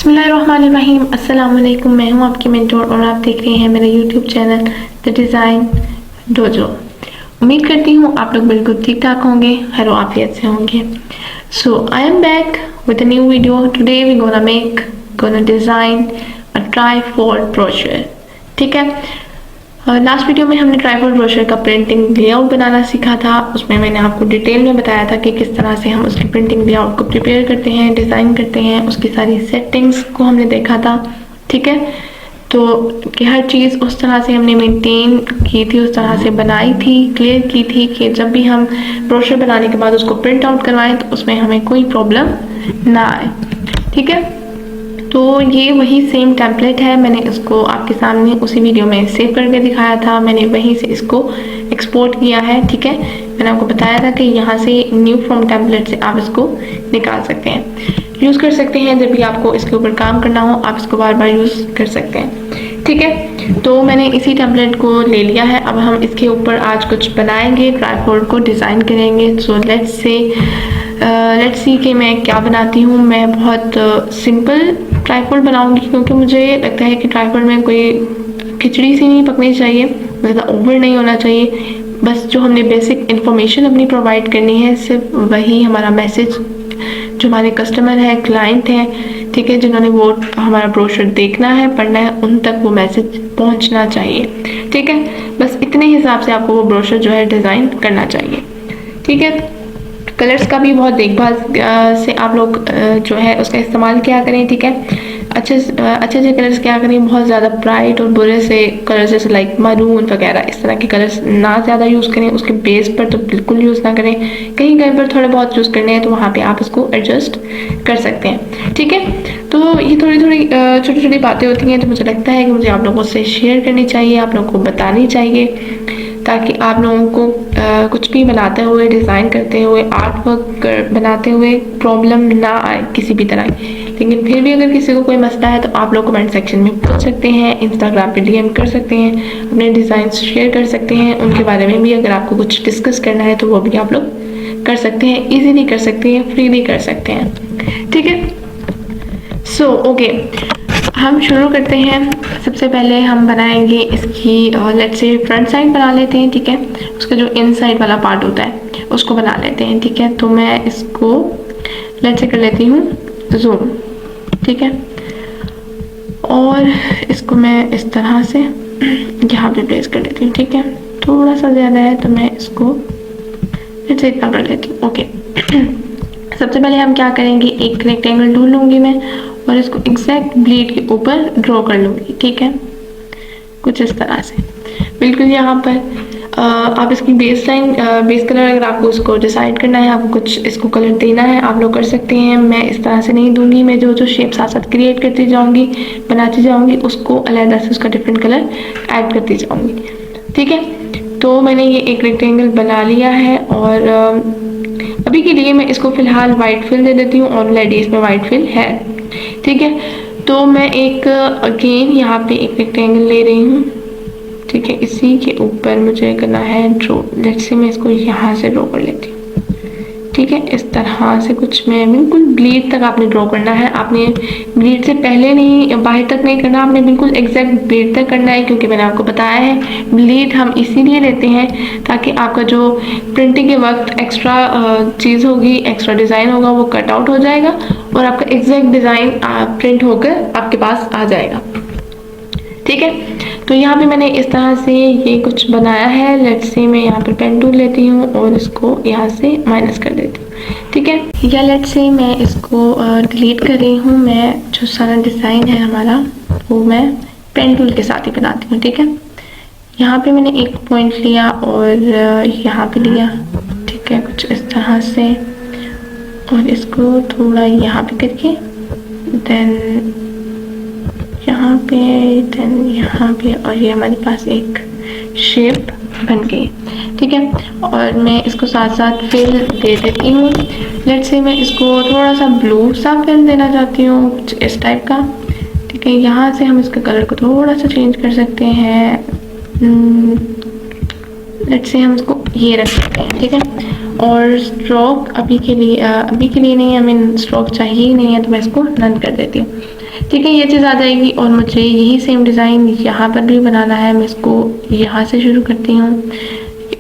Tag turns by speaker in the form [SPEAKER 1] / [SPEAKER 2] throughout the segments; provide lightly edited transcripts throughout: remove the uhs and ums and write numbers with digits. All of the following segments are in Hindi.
[SPEAKER 1] बिस्मिल्लाहिर्रहमानिर्रहीम। अस्सलाम वालेकुम। मैं हूं आपकी मेंटोर और आप देख रहे हैं मेरा YouTube channel the design dojo. उम्मीद करती हूं आप लोग बिल्कुल ठीक ठाक होंगे, खैर आफियत से होंगे। So I am back with a new video. Today we gonna design a trifold brochure. ठीक है, लास्ट वीडियो में हमने ट्राईफोल्ड ब्रोशर का प्रिंटिंग लेआउट बनाना सीखा था। उसमें मैंने आपको डिटेल में बताया था कि किस तरह से हम उसकी प्रिंटिंग लेआउट को प्रिपेयर करते हैं, डिज़ाइन करते हैं, उसकी सारी सेटिंग्स को हमने देखा था। ठीक है, तो कि हर चीज़ उस तरह से हमने मेंटेन की थी, उस तरह से बनाई थी, क्लियर की थी कि जब भी हम ब्रोशर बनाने के बाद उसको प्रिंट आउट करवाएं तो उसमें हमें कोई प्रॉब्लम ना आए। ठीक है, तो ये वही सेम टेम्पलेट है। मैंने इसको आपके सामने उसी वीडियो में सेव करके दिखाया था। मैंने वहीं से इसको एक्सपोर्ट किया है। ठीक है, मैंने आपको बताया था कि यहाँ से न्यू फ्रॉम टेम्पलेट से आप इसको निकाल सकते हैं, यूज़ कर सकते हैं। जब भी आपको इसके ऊपर काम करना हो आप इसको बार बार यूज़ कर सकते हैं। ठीक है, तो मैंने इसी टेम्पलेट को ले लिया है। अब हम इसके ऊपर आज कुछ बनाएंगे, ट्राईफोल्ड को डिज़ाइन करेंगे। सो लेट्स सी कि मैं क्या बनाती हूँ। मैं बहुत सिंपल ट्राईफोल्ड बनाऊंगी क्योंकि मुझे लगता है कि ट्राईफोल्ड में कोई खिचड़ी सी नहीं पकनी चाहिए, ज़्यादा ओवर नहीं होना चाहिए। बस जो हमने बेसिक इन्फॉर्मेशन अपनी प्रोवाइड करनी है, सिर्फ वही हमारा मैसेज जो हमारे कस्टमर है, क्लाइंट हैं, ठीक है, जिन्होंने वो हमारा ब्रोशर देखना है, पढ़ना है, उन तक वो मैसेज पहुंचना चाहिए। ठीक है, बस इतने हिसाब से आपको वो ब्रोशर जो है डिज़ाइन करना चाहिए। ठीक है, कलर्स का भी बहुत देखभाल से आप लोग जो है उसका इस्तेमाल क्या करें। ठीक है, अच्छे से कलर्स क्या करें, बहुत ज़्यादा ब्राइट और बुरे से कलर्स जैसे लाइक मरून वगैरह इस तरह के कलर्स ना ज़्यादा यूज़ करें। उसके बेस पर तो बिल्कुल यूज़ ना करें। कहीं कहीं पर थोड़े बहुत यूज़ करने हैं तो वहाँ पे आप इसको एडजस्ट कर सकते हैं। ठीक है, तो ये थोड़ी छोटी छोटी बातें होती हैं तो मुझे लगता है कि मुझे आप लोगों से शेयर करनी चाहिए, आप लोगों को बतानी चाहिए, ताकि आप लोगों को कुछ भी बनाते हुए, डिज़ाइन करते हुए, आर्ट वर्क बनाते हुए प्रॉब्लम ना आए किसी भी तरह। लेकिन फिर भी अगर किसी को कोई मसला है तो आप लोग कमेंट सेक्शन में पूछ सकते हैं, इंस्टाग्राम पे डीएम कर सकते हैं, अपने डिज़ाइन शेयर कर सकते हैं। उनके बारे में भी अगर आपको कुछ डिस्कस करना है तो वो भी आप लोग कर सकते हैं, ईजीली कर सकते हैं, फ्रीली कर सकते हैं। ठीक है, सो ओके, हम शुरू करते हैं। सबसे पहले हम बनाएंगे इसकी लेट्स से फ्रंट साइड बना लेते हैं। ठीक है, उसका जो इन साइड वाला पार्ट होता है उसको बना लेते हैं। ठीक है, तो मैं इसको लेट्स से कर लेती हूँ जूम। ठीक है, और इसको मैं इस तरह से यहाँ पे प्लेस कर लेती हूँ। ठीक है, थोड़ा सा ज़्यादा है तो मैं इसको लेट्स से इतना कर लेती हूँ। ओके, सबसे पहले हम क्या करेंगे, एक रेक्टेंगल ढूंढ लूँगी मैं और इसको एग्जैक्ट ब्लीड के ऊपर ड्रॉ कर लूँगी। ठीक है, कुछ इस तरह से बिल्कुल यहाँ पर आप इसकी बेस कलर अगर आपको उसको डिसाइड करना है, आपको कुछ इसको कलर देना है, आप लोग कर सकते हैं। मैं इस तरह से नहीं दूंगी, मैं जो शेप साथ साथ क्रिएट करती जाऊँगी, बनाती जाऊँगी, उसको अलग से उसका डिफरेंट कलर ऐड करती जाऊँगी। ठीक है, तो मैंने ये एक रेक्टेंगल बना लिया है और अभी के लिए मैं इसको फ़िलहाल वाइट फिल दे देती हूँ। ऑलरेडी इसमें वाइट फिल है। ठीक है, तो मैं एक अगेन यहाँ पे एक रेक्टेंगल ले रही हूँ। ठीक है, इसी के ऊपर मुझे करना है ड्रॉ। लेट्स से मैं इसको यहाँ से ड्रॉ कर लेती हूँ। ठीक है, इस तरह से कुछ मैं बिल्कुल ब्लीड तक आपने ड्रॉ करना है। आपने ब्लीड से पहले नहीं, बाहर तक नहीं करना, आपने बिल्कुल एग्जैक्ट ब्लीड तक करना है। क्योंकि मैंने आपको बताया है ब्लीड हम इसीलिए लेते हैं ताकि आपका जो प्रिंटिंग के वक्त एक्स्ट्रा चीज़ होगी, एक्स्ट्रा डिज़ाइन होगा, वो कट आउट हो जाएगा और आपका एग्जैक्ट डिज़ाइन प्रिंट होकर आपके पास आ जाएगा। ठीक है, तो यहाँ पे मैंने इस तरह से ये कुछ बनाया है। लेट्स से मैं यहाँ पर पेन टूल लेती हूँ और इसको यहाँ से माइनस कर देती हूँ। ठीक है, या लेट्स से मैं इसको डिलीट कर रही हूँ। मैं जो सारा डिज़ाइन है हमारा वो मैं पेन टूल के साथ ही बनाती हूँ। ठीक है, यहाँ पे मैंने एक पॉइंट लिया और यहाँ पे लिया। ठीक है, कुछ इस तरह से और इसको थोड़ा यहाँ पे करके देन यहाँ पे, देन यहाँ पे, और ये हमारे पास एक शेप बन गई। ठीक है, और मैं इसको साथ साथ फिल दे देती हूँ। लेट्स से मैं इसको थोड़ा सा ब्लू सा फिल देना चाहती हूँ, कुछ इस टाइप का। ठीक है, यहाँ से हम इसके कलर को थोड़ा सा चेंज कर सकते हैं। लेट्स से हम इसको ये रख सकते हैं। ठीक है, और स्ट्रोक अभी के लिए नहीं, हमें स्ट्रोक चाहिए ही नहीं है तो मैं इसको नन कर देती हूँ। ठीक है, ये चीज़ आ जाएगी। और मुझे यही सेम डिज़ाइन यहाँ पर भी बनाना है। मैं इसको यहाँ से शुरू करती हूँ,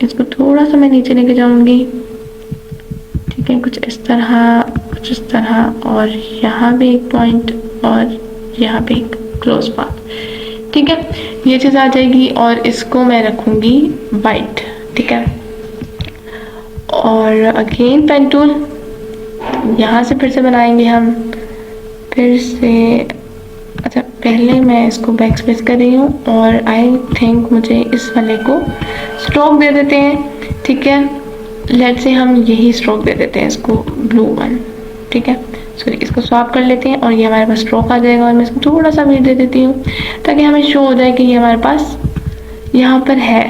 [SPEAKER 1] इसको थोड़ा सा मैं नीचे लेके जाऊँगी। ठीक है, कुछ इस तरह, कुछ इस तरह, और यहाँ पे एक पॉइंट और यहाँ पे एक क्लोज पाथ। ठीक है, ये चीज़ आ जाएगी। और इसको मैं रखूँगी वाइट। ठीक है, और अगेन पेन टूल यहाँ से फिर से बनाएंगे हम, फिर से। अच्छा, पहले मैं इसको बैक स्पेस कर रही हूँ और आई थिंक मुझे इस वाले को स्ट्रोक दे देते हैं। ठीक है, लेट्स से हम यही स्ट्रोक दे देते हैं इसको, ब्लू वन। ठीक है, सॉरी, इसको स्वैप कर लेते हैं और ये हमारे पास स्ट्रोक आ जाएगा। और मैं इसको थोड़ा सा वेट दे देती हूँ ताकि हमें शो हो जाए कि ये हमारे पास यहाँ पर है।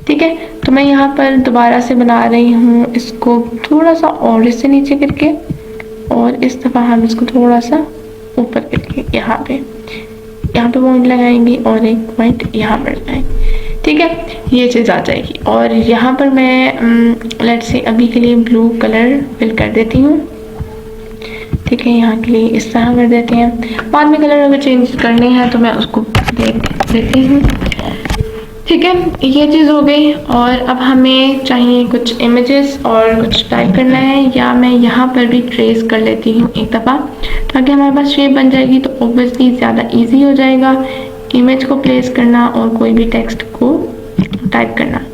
[SPEAKER 1] ठीक है, तो मैं यहाँ पर दोबारा से बना रही हूँ इसको थोड़ा सा और इससे नीचे करके, और इस दफ़ा हम इसको थोड़ा सा ऊपर करके यहाँ पे पॉइंट लगाएंगे और एक पॉइंट यहाँ पर लगाएंगे। ठीक है, ये चीज़ आ जाएगी। और यहाँ पर मैं लेट्स से अभी के लिए ब्लू कलर फिल कर देती हूँ। ठीक है, यहाँ के लिए इस तरह कर देते हैं। बाद में कलर अगर चेंज करने हैं तो मैं उसको देख देती हूँ। ठीक है, ये चीज़ हो गई। और अब हमें चाहिए कुछ इमेजेस और कुछ टाइप करना है, या मैं यहाँ पर भी ट्रेस कर लेती हूँ एक दफ़ा ताकि हमारे पास शेप बन जाएगी। तो ऑब्वियसली ज़्यादा इजी हो जाएगा इमेज को प्लेस करना और कोई भी टेक्स्ट को टाइप करना।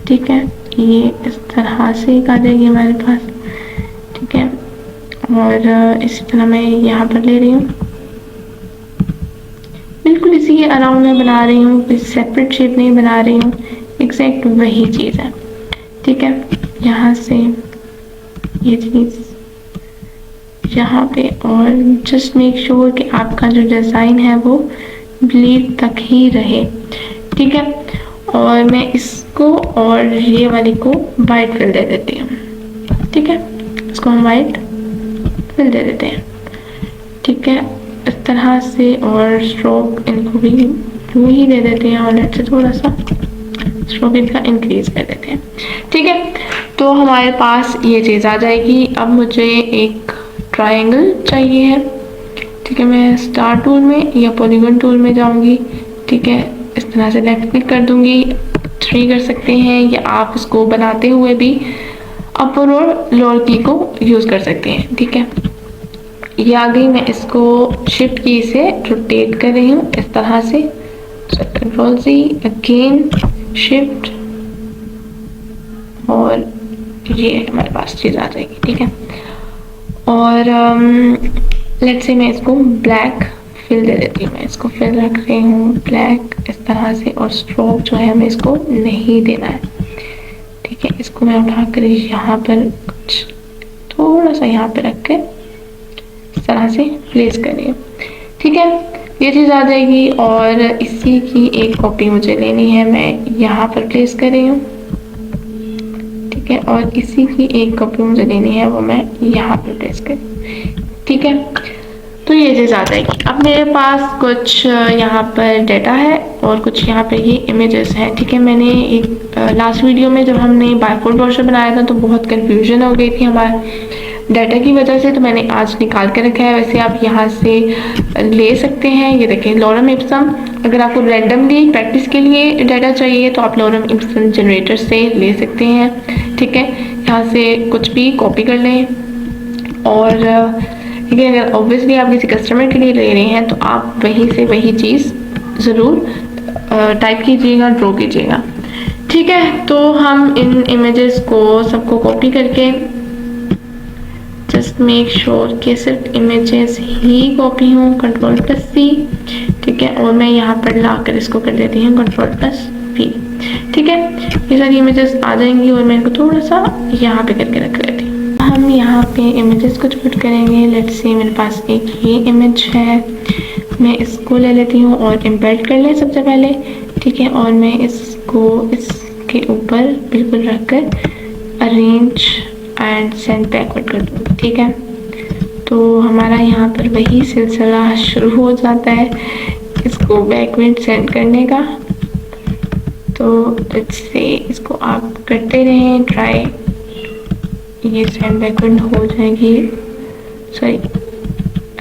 [SPEAKER 1] ठीक है, ये इस तरह से एक आ जाएगी हमारे पास। ठीक है, और इसी तरह मैं यहाँ पर ले रही हूँ, बिल्कुल इसी के अराउंड में बना रही हूँ, कोई सेपरेट शेप नहीं बना रही हूँ, एग्जैक्ट वही चीज़ है। ठीक है, यहाँ से ये चीज़ यहाँ पे, और जस्ट मेक श्योर कि आपका जो डिज़ाइन है वो ब्लीड तक ही रहे। ठीक है, और मैं इसको और ये वाली को वाइट फिल दे देती हूँ। ठीक है, इसको हम वाइट फिल दे देते हैं। ठीक है, इस तरह से, और स्ट्रोक इनको भी ब्लू ही दे देते हैं और लेट्स से थोड़ा सा स्ट्रोक इनका इंक्रीज कर देते हैं। ठीक है, तो हमारे पास ये चीज़ आ जाएगी। अब मुझे एक ट्रायंगल चाहिए है। ठीक है, मैं स्टार टूल में या पॉलीगन टूल में जाऊंगी। ठीक है, इस तरह से लेफ्ट क्लिक कर दूंगी, 3 कर सकते हैं, या आप इसको बनाते हुए भी अपर और लोअर की को यूज़ कर सकते हैं। ठीक है, ये आ गई। मैं इसको शिफ्ट की से रोटेट कर रही हूँ इस तरह से, कंट्रोल सी, अगेन शिफ्ट, और ये हमारे पास चीज़ आ जाएगी। ठीक है, और लेट्स से मैं इसको ब्लैक फिल दे देती हूँ। मैं इसको फिल रख रही हूँ ब्लैक इस तरह से, और स्ट्रोक जो है हमें इसको नहीं देना है। ठीक है, इसको मैं उठाकर यहाँ पर कुछ थोड़ा सा यहाँ पे रख के इस तरह से प्लेस कर रही हूँ। ठीक है, ये चीज़ आ जाएगी। और इसी की एक कॉपी मुझे लेनी है, मैं यहाँ पर प्लेस कर रही हूँ। ठीक है, और इसी की एक कॉपी मुझे लेनी है, वो मैं यहाँ पर प्लेस कर। ठीक है, तो ये चीज़ आ जाएगी। अब मेरे पास कुछ यहाँ पर डाटा है और कुछ यहाँ पे ये इमेजेस हैं। ठीक है, मैंने एक लास्ट वीडियो में जब हमने बारकोड ब्रोशर बनाया था तो बहुत कंफ्यूजन हो गई थी हमारे डाटा की वजह से, तो मैंने आज निकाल के रखा है। वैसे आप यहाँ से ले सकते हैं। ये देखें, लॉरम इप्सम। अगर आपको रैंडमली प्रैक्टिस के लिए डाटा चाहिए तो आप लॉरम इप्सम जनरेटर से ले सकते हैं। ठीक है, यहाँ से कुछ भी कॉपी कर लें। और लेकिन अगर ऑब्वियसली आप किसी कस्टमर के लिए ले रहे हैं तो आप वहीं से वही चीज़ ज़रूर टाइप कीजिएगा, ड्रॉ कीजिएगा। ठीक है, तो हम इन इमेजेस को सबको कॉपी करके जस्ट मेक श्योर कि सिर्फ इमेजेस ही कॉपी हों, कंट्रोल+C। ठीक है, और मैं यहाँ पर लाकर इसको कर देती हूँ कंट्रोल+V। ठीक है, ये सारी इमेजेस आ जाएंगी और मैं इनको थोड़ा सा यहाँ पे करके रख लेती हूँ। हम यहाँ पे इमेजेस कुछ पुट करेंगे। लेट्स से मेरे पास एक ये इमेज है, मैं इसको ले लेती हूँ और एम्बेड कर लें सबसे पहले। ठीक है, और मैं इसको इसके ऊपर बिल्कुल रख कर अरेंज एंड सेंड बैकवर्ड कर दूँगी। ठीक है, तो हमारा यहाँ पर वही सिलसिला शुरू हो जाता है इसको बैकवर्ड सेंड करने का। तो इससे इसको आप करते रहें ट्राई, ये सेंड बैकवर्ड हो जाएगी, सॉरी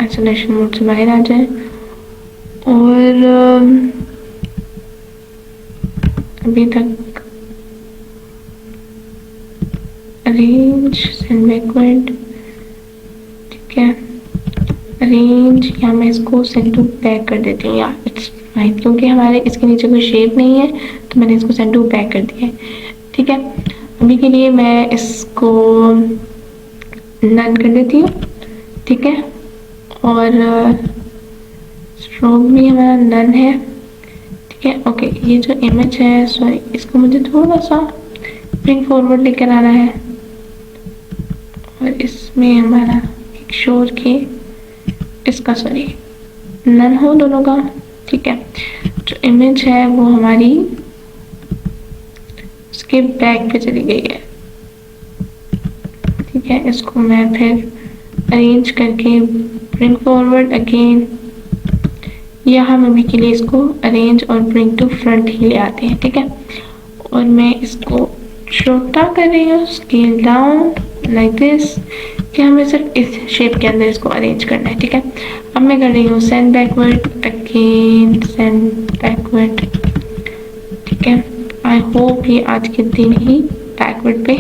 [SPEAKER 1] आइसोलेशन मोड से बाहर आ जाए और अभी तक अरेंज सेंड बैकवर्ड, ठीक है, अरेंज, या मैं इसको सेंड टू बैक कर देती हूँ, या इट्स फाइन, क्योंकि हमारे इसके नीचे कोई शेप नहीं है तो मैंने इसको सेंड टू बैक कर दिया है, ठीक है। अभी के लिए मैं इसको नन कर देती हूँ, ठीक है, और स्ट्रोक भी हमारा नन है, ठीक है। ओके, ये जो इमेज है, सॉरी, इसको मुझे थोड़ा सा ब्रिंग फॉरवर्ड लेकर आना है और इसमें हमारा एक शोर के इसका सॉरी नन हो दोनों का, ठीक है। जो इमेज है वो हमारी उसके बैक पे चली गई है, ठीक है। इसको मैं फिर अरेंज करके ब्रिंग फॉरवर्ड अगेन, या हम अभी के लिए इसको अरेंज और ब्रिंग टू फ्रंट ही ले आते हैं, ठीक है। और मैं इसको छोटा कर रही हूँ, स्केल डाउन लाइक दिस, कि हमें सिर्फ इस शेप के अंदर इसको अरेंज करना है, ठीक है। अब मैं कर रही हूँ send backward again, send backward, ठीक है। आई होप ये आज के दिन ही बैकवर्ड पे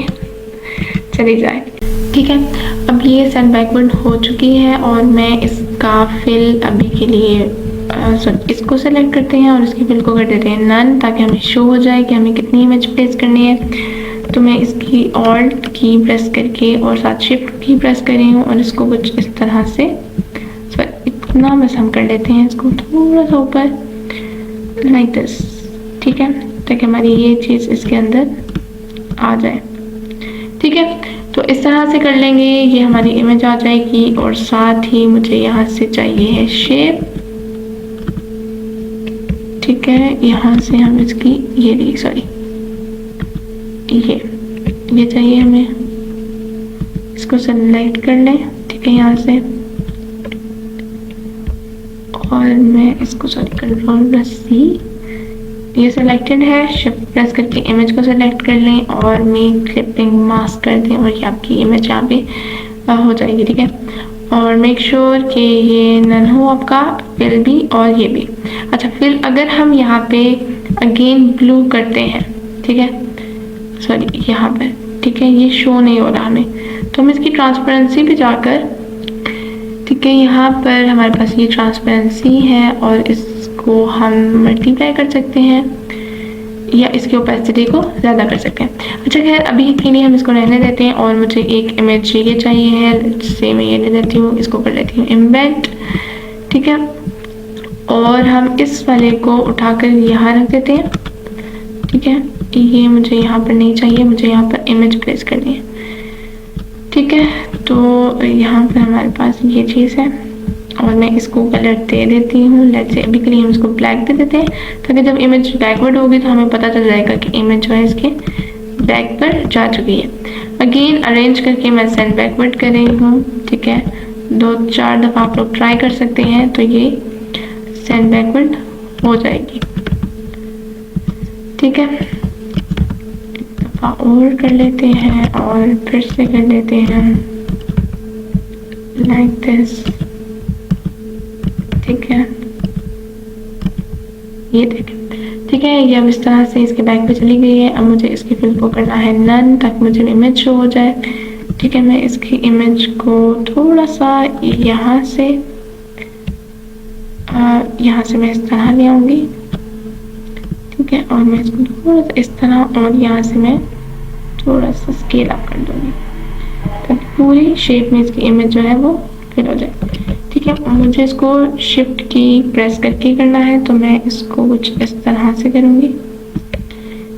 [SPEAKER 1] चली जाए, ठीक है। अब ये सेंड बैकवर्ड हो चुकी है और मैं इसका फिल अभी के लिए इसको सेलेक्ट करते हैं और इसकी फिल को कर देते हैं नन, ताकि हमें शो हो जाए कि हमें कितनी इमेज प्लेस करनी है। तो मैं इसकी ऑल्ट की प्रेस करके और साथ शिफ्ट की प्रेस कर रही हूँ और इसको कुछ इस तरह से इतना बस हम कर लेते हैं, इसको थोड़ा सा ऊपर लाइक दिस, ठीक है, ताकि हमारी ये चीज़ इसके अंदर आ जाए, ठीक है। तो इस तरह से कर लेंगे, ये हमारी इमेज आ जाएगी। और साथ ही मुझे यहाँ से चाहिए है शेप, ठीक है। यहाँ से हम इसकी ये ली, सॉरी, ये चाहिए हमें, इसको सेलेक्ट कर लें, ठीक है, यहाँ से। और मैं इसको सॉरी कंट्रोल प्लस सी, ये सिलेक्टेड है, शिफ्ट प्रेस करके इमेज को सेलेक्ट कर लें और मेक क्लिपिंग मास्क कर दें और ये आपकी इमेज यहाँ पे हो जाएगी, ठीक है। और मेक श्योर कि ये नन हो आपका, फिल भी और ये भी। अच्छा, फिर अगर हम यहाँ पे अगेन ब्लू करते हैं, ठीक है, सॉरी यहाँ पर, ठीक है, ये शो नहीं हो रहा हमें, तो हम इसकी ट्रांसपेरेंसी पे जाकर, ठीक है, यहाँ पर हमारे पास ये ट्रांसपेरेंसी है और इसको हम मल्टीप्लाई कर सकते हैं या इसकी ओपेसिटी को ज़्यादा कर सकते हैं। अच्छा, खैर अभी के लिए हम इसको रहने देते हैं और मुझे एक इमेज ये चाहिए है, से मैं ये ले लेती हूँ, इसको कर लेती हूँ एम्बेड, ठीक है। और हम इस वाले को उठाकर यहाँ रख देते हैं, ठीक है। ये मुझे यहाँ पर नहीं चाहिए, मुझे यहाँ पर इमेज प्लेस करनी है, ठीक है। तो यहाँ पर हमारे पास ये चीज़ है और मैं इसको कलर दे देती हूँ, लेट्स से अभी के लिए हम इसको ब्लैक दे देते हैं, ताकि जब इमेज बैकवर्ड होगी तो हमें पता चल जाएगा कि इमेज जो है इसके बैक पर जा चुकी है। अगेन अरेंज करके मैं सेंड बैकवर्ड कर रही हूँ, ठीक है। 2-4 दफ़ा आप लोग ट्राई कर सकते हैं तो ये सेंड बैकवर्ड हो जाएगी, ठीक है। एक दफ़ा और कर लेते हैं और फिर से कर लेते हैं लाइक दिस, ठीक है, ये देखें, ठीक है। ये अब इस तरह से इसके बैक पे चली गई है। अब मुझे इसकी फिल को करना है नन, ताकि मुझे इमेज शो हो जाए, ठीक है। मैं इसकी इमेज को थोड़ा सा यहाँ से मैं इस तरह ले आऊँगी, ठीक है। और मैं इसको थोड़ा सा इस तरह और यहाँ से मैं थोड़ा सा स्केल अप कर दूँगी, ताकि पूरी शेप में इसकी इमेज जो है वो फिल हो जाए, ठीक है। मुझे इसको शिफ्ट की प्रेस करके करना है, तो मैं इसको कुछ इस तरह से करूँगी,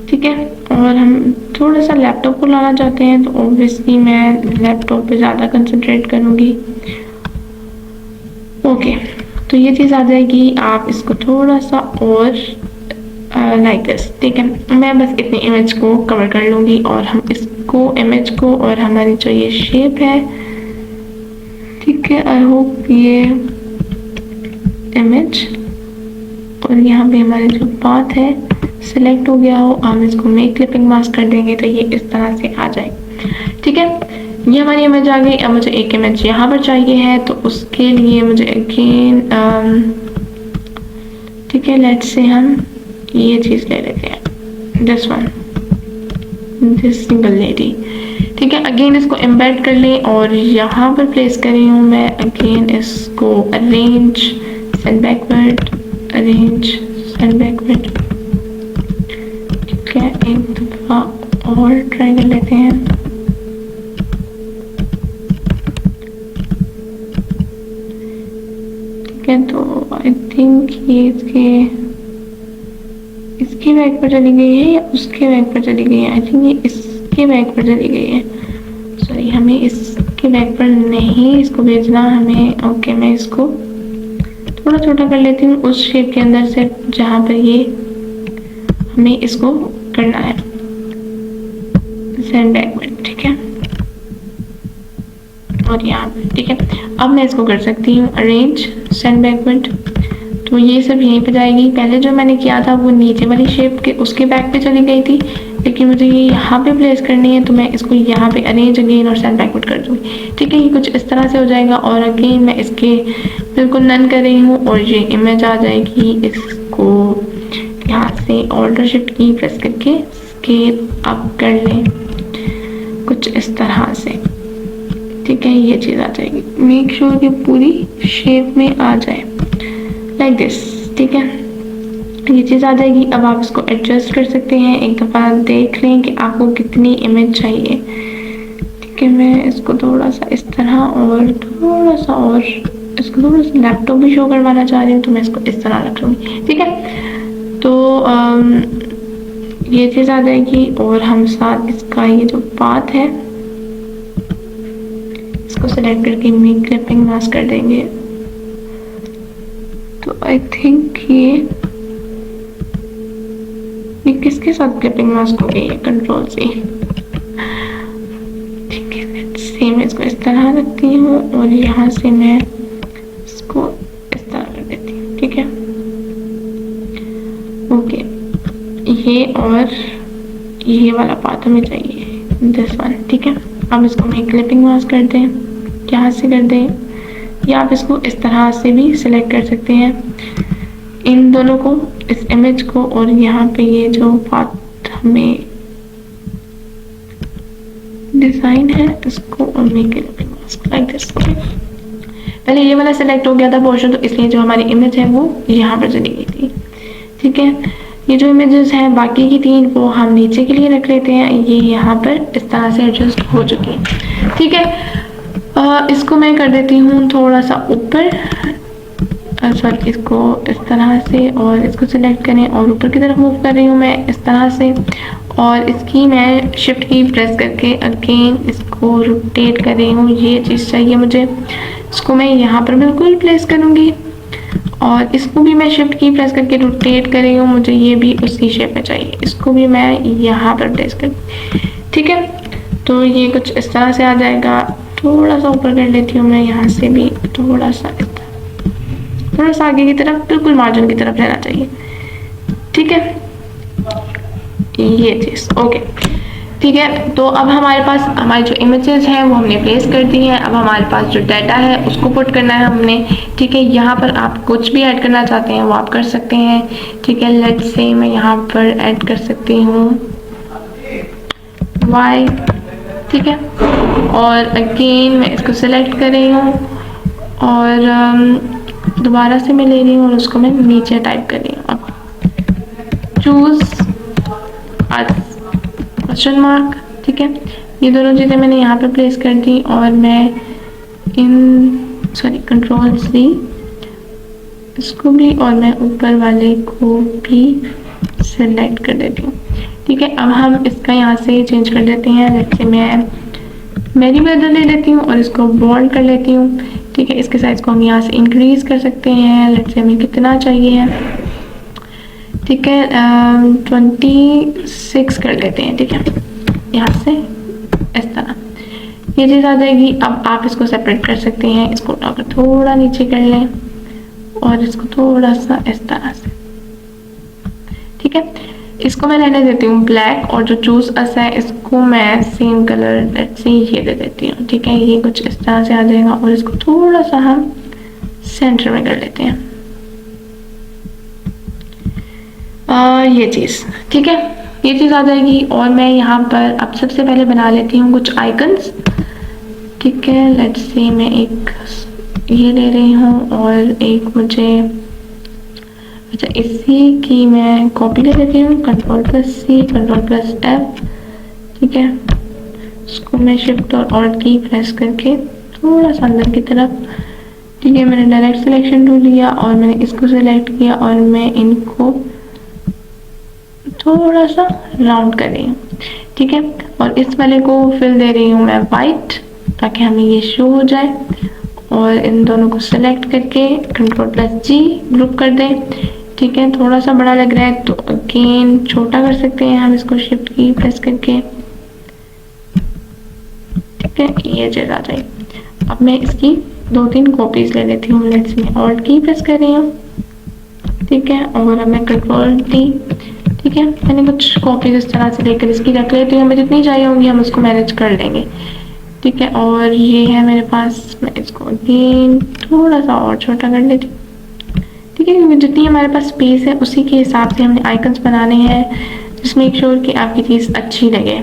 [SPEAKER 1] ठीक है। और हम थोड़ा सा लैपटॉप को लाना चाहते हैं तो ऑब्वियसली मैं लैपटॉप पे ज़्यादा कंसंट्रेट करूँगी, ओके। तो ये चीज़ आ जाएगी। आप इसको थोड़ा सा और लाइक दिस, ठीक है। मैं बस इतनी इमेज को कवर कर लूँगी और हम इसको इमेज को और हमारी जो ये शेप है, ठीक है, आई होप ये इमेज और यहाँ पे हमारे जो पाथ है सिलेक्ट हो गया हो। हम इसको मेक क्लिपिंग मास्क कर देंगे तो ये इस तरह से आ जाए, ठीक है। ये हमारी इमेज आ गई। अब मुझे एक इमेज यहाँ पर चाहिए है, तो उसके लिए मुझे अगेन ठीक है, लेट्स से हम ये चीज़ ले लेते हैं, this one, this single lady. ठीक है, अगेन इसको एम्बेड कर लें और यहाँ पर प्लेस कर रही हूँ मैं। अगेन इसको arrange, send backward, arrange, send backward. ठीक है, एक दफा और ट्राई कर लेते हैं। ठीक है, तो आई थिंक ये इसके बैक पर चली गई है या उसके बैक पर चली गई है। आई थिंक ये इसके बैक पर चली गई है। सॉरी, हमें इसके बैक पर नहीं इसको भेजना हमें। ओके, मैं इसको थोड़ा छोटा कर लेती हूँ उस शेप के अंदर से जहाँ पर ये हमें इसको करना है, सेंड बैकवर्ड। ठीक है, और यहाँ पर ठीक है। अब मैं इसको कर सकती हूँ अरेंज, सेंड बैकवर्ड, तो ये सब यहीं पे जाएगी। पहले जो मैंने किया था वो नीचे वाली शेप के उसके बैक पे चली गई थी, लेकिन मुझे ये यहाँ पे प्लेस करनी है, तो मैं इसको यहाँ पे अरेंज अगेन और सेंड बैकवर्ड कर दूँगी। ठीक है, ये कुछ इस तरह से हो जाएगा। और अगेन मैं इसके बिल्कुल नन कर रही हूँ और ये इमेज आ जाएगी। इसको यहाँ से ऑल्टर शिफ्ट की प्रेस करके स्केल अप कर लें कुछ इस तरह से। ठीक है, ये चीज़ आ जाएगी। मेक श्योर कि पूरी शेप में आ जाए लाइक दिस। ठीक है, ये चीज़ आ जाएगी। अब आप इसको एडजस्ट कर सकते हैं, एक दफ़ा देख लें कि आपको कितनी इमेज चाहिए। ठीक है, मैं इसको थोड़ा सा इस तरह और थोड़ा सा और इसको थोड़ा सा लैपटॉप भी शो करवाना चाह रही हूँ, तो मैं इसको इस तरह रख लूँगी। ठीक है, तो ये चीज़ आ जाएगी। और हम साथ इसका ये जो पाथ है इसको सेलेक्ट करके मेक क्लिपिंग मास्क कर देंगे। तो आई थिंक ये किसके साथ क्लिपिंग मास्क हो गई है, कंट्रोल से। ठीक है, लेट्स सी, मैं इसको इस तरह रखती हूँ और यहाँ से मैं इसको इस तरह कर देती हूँ। ठीक है, ओके, ये और ये वाला पार्ट हमें चाहिए, दिस वन। ठीक है, अब इसको मैं क्लिपिंग मास्क कर दें, यहाँ से कर दें, या आप इसको इस तरह से भी सिलेक्ट कर सकते हैं, इन दोनों को, इस इमेज को, और यहाँ पे ये जो पार्ट हमें डिजाइन है इसको, और make clipping mask like this. पहले ये वाला सिलेक्ट हो गया था पोर्शन, तो इसलिए जो हमारी इमेज है वो यहाँ पर चली गई थी। ठीक है, ये जो इमेजेस हैं बाकी की तीन वो हम नीचे के लिए रख लेते हैं। ये यहाँ पर इस तरह से एडजस्ट हो चुकी है। ठीक है, इसको मैं कर देती हूँ थोड़ा सा ऊपर, सॉरी, इसको इस तरह से, और इसको सिलेक्ट करें और ऊपर की तरफ मूव कर रही हूँ मैं इस तरह से। और इसकी मैं शिफ्ट की प्रेस करके अगेन इसको रोटेट कर रही हूँ। ये चीज़ चाहिए मुझे, इसको मैं यहाँ पर बिल्कुल प्लेस करूँगी और इसको भी मैं शिफ्ट की प्रेस करके रोटेट कर रही हूँ। मुझे ये भी उसी शेप में चाहिए, इसको भी मैं यहाँ पर प्लेस कर। ठीक है, तो ये कुछ इस तरह से आ जाएगा। थोड़ा सा ऊपर कर लेती हूँ मैं, यहाँ से भी थोड़ा सा आगे की तरफ, बिल्कुल मार्जिन की तरफ रहना चाहिए। ठीक है, ये चीज़ ओके। ठीक है, तो अब हमारे पास हमारी जो इमेजेस हैं वो हमने प्लेस कर दी हैं। अब हमारे पास जो डाटा है उसको पुट करना है हमने। ठीक है, यहाँ पर आप कुछ भी ऐड करना चाहते हैं वो आप कर सकते हैं। ठीक है, लेट्स से मैं यहाँ पर ऐड कर सकती हूँ वाई। ठीक है, और अगेन मैं इसको सिलेक्ट कर रही हूँ और दोबारा से मैं ले रही हूँ और उसको मैं नीचे टाइप कर रही हूँ। अब चूज क्वेश्चन मार्क। ठीक है, ये दोनों चीज़ें मैंने यहाँ पे प्लेस कर दी और मैं कंट्रोल सी इसको भी और मैं ऊपर वाले को भी सेलेक्ट कर देती हूँ। ठीक है, अब हम इसका यहाँ से चेंज कर देते हैं। जैसे मैं मेरी बदल ले लेती हूँ और इसको बोल्ड कर लेती हूँ। ठीक है, इसके साइज को हम यहाँ से इंक्रीज कर सकते हैं। लेट्स से हमें कितना चाहिए, ठीक है 26 कर लेते हैं। ठीक है, यहाँ से इस तरह ये चीज़ आ जाएगी। अब आप इसको सेपरेट कर सकते हैं, इसको उठाकर थोड़ा नीचे कर लें और इसको थोड़ा सा इस तरह से। ठीक है, इसको मैं रहने देती हूँ ब्लैक और जो चूज अस है इसको मैं ऐसे सेम कलर लेट्स से ये दे देती हूँ, ठीक है। ये कुछ इस तरह से आ जाएगा और इसको थोड़ा सा हम सेंटर में कर लेते हैं, ये चीज़, ठीक है। ये चीज़ आ जाएगी और मैं यहाँ पर अब सबसे पहले बना लेती हूँ कुछ आइकन्स, ठीक है। लेट्स से मैं एक ये ले रही हूँ और एक मुझे, अच्छा इसी की मैं कॉपी ले लेती हूँ, Ctrl+C Ctrl+F, ठीक है। इसको मैं शिफ्ट और ऑल्ट की प्रेस करके थोड़ा सा अंदर की तरफ, ठीक है। मैंने डायरेक्ट सिलेक्शन टूल लिया और मैंने इसको सिलेक्ट किया और मैं इनको थोड़ा सा राउंड कर रही हूँ, ठीक है। और इस वाले को फिल दे रही हूँ मैं वाइट, ताकि हमें ये शो हो जाए। और इन दोनों को सिलेक्ट करके Ctrl+G ग्रुप कर दें, ठीक है। थोड़ा सा बड़ा लग रहा है तो अगेन छोटा कर सकते हैं हम इसको शिफ्ट की प्रेस करके, ठीक है। ये चीज़ आ जाएगी। अब मैं इसकी 2-3 कॉपीज ले लेती हूँ, लेट्स मैं ऑल्ट की प्रेस कर रही हूँ, ठीक है। और अब मैं Ctrl+D, ठीक है। मैंने कुछ कॉपीज इस तरह से लेकर इसकी रख लेती हूँ, हमें जितनी चाहिए होंगी हम उसको मैनेज कर लेंगे, ठीक है। और ये है मेरे पास, मैं इसको अगेन थोड़ा सा और छोटा कर लेती हूँ, ठीक है। क्योंकि जितनी हमारे पास स्पेस है उसी के हिसाब से हमने आइकन्स बनाने हैं, जिसमें मेक श्योर कि आपकी चीज़ अच्छी लगे,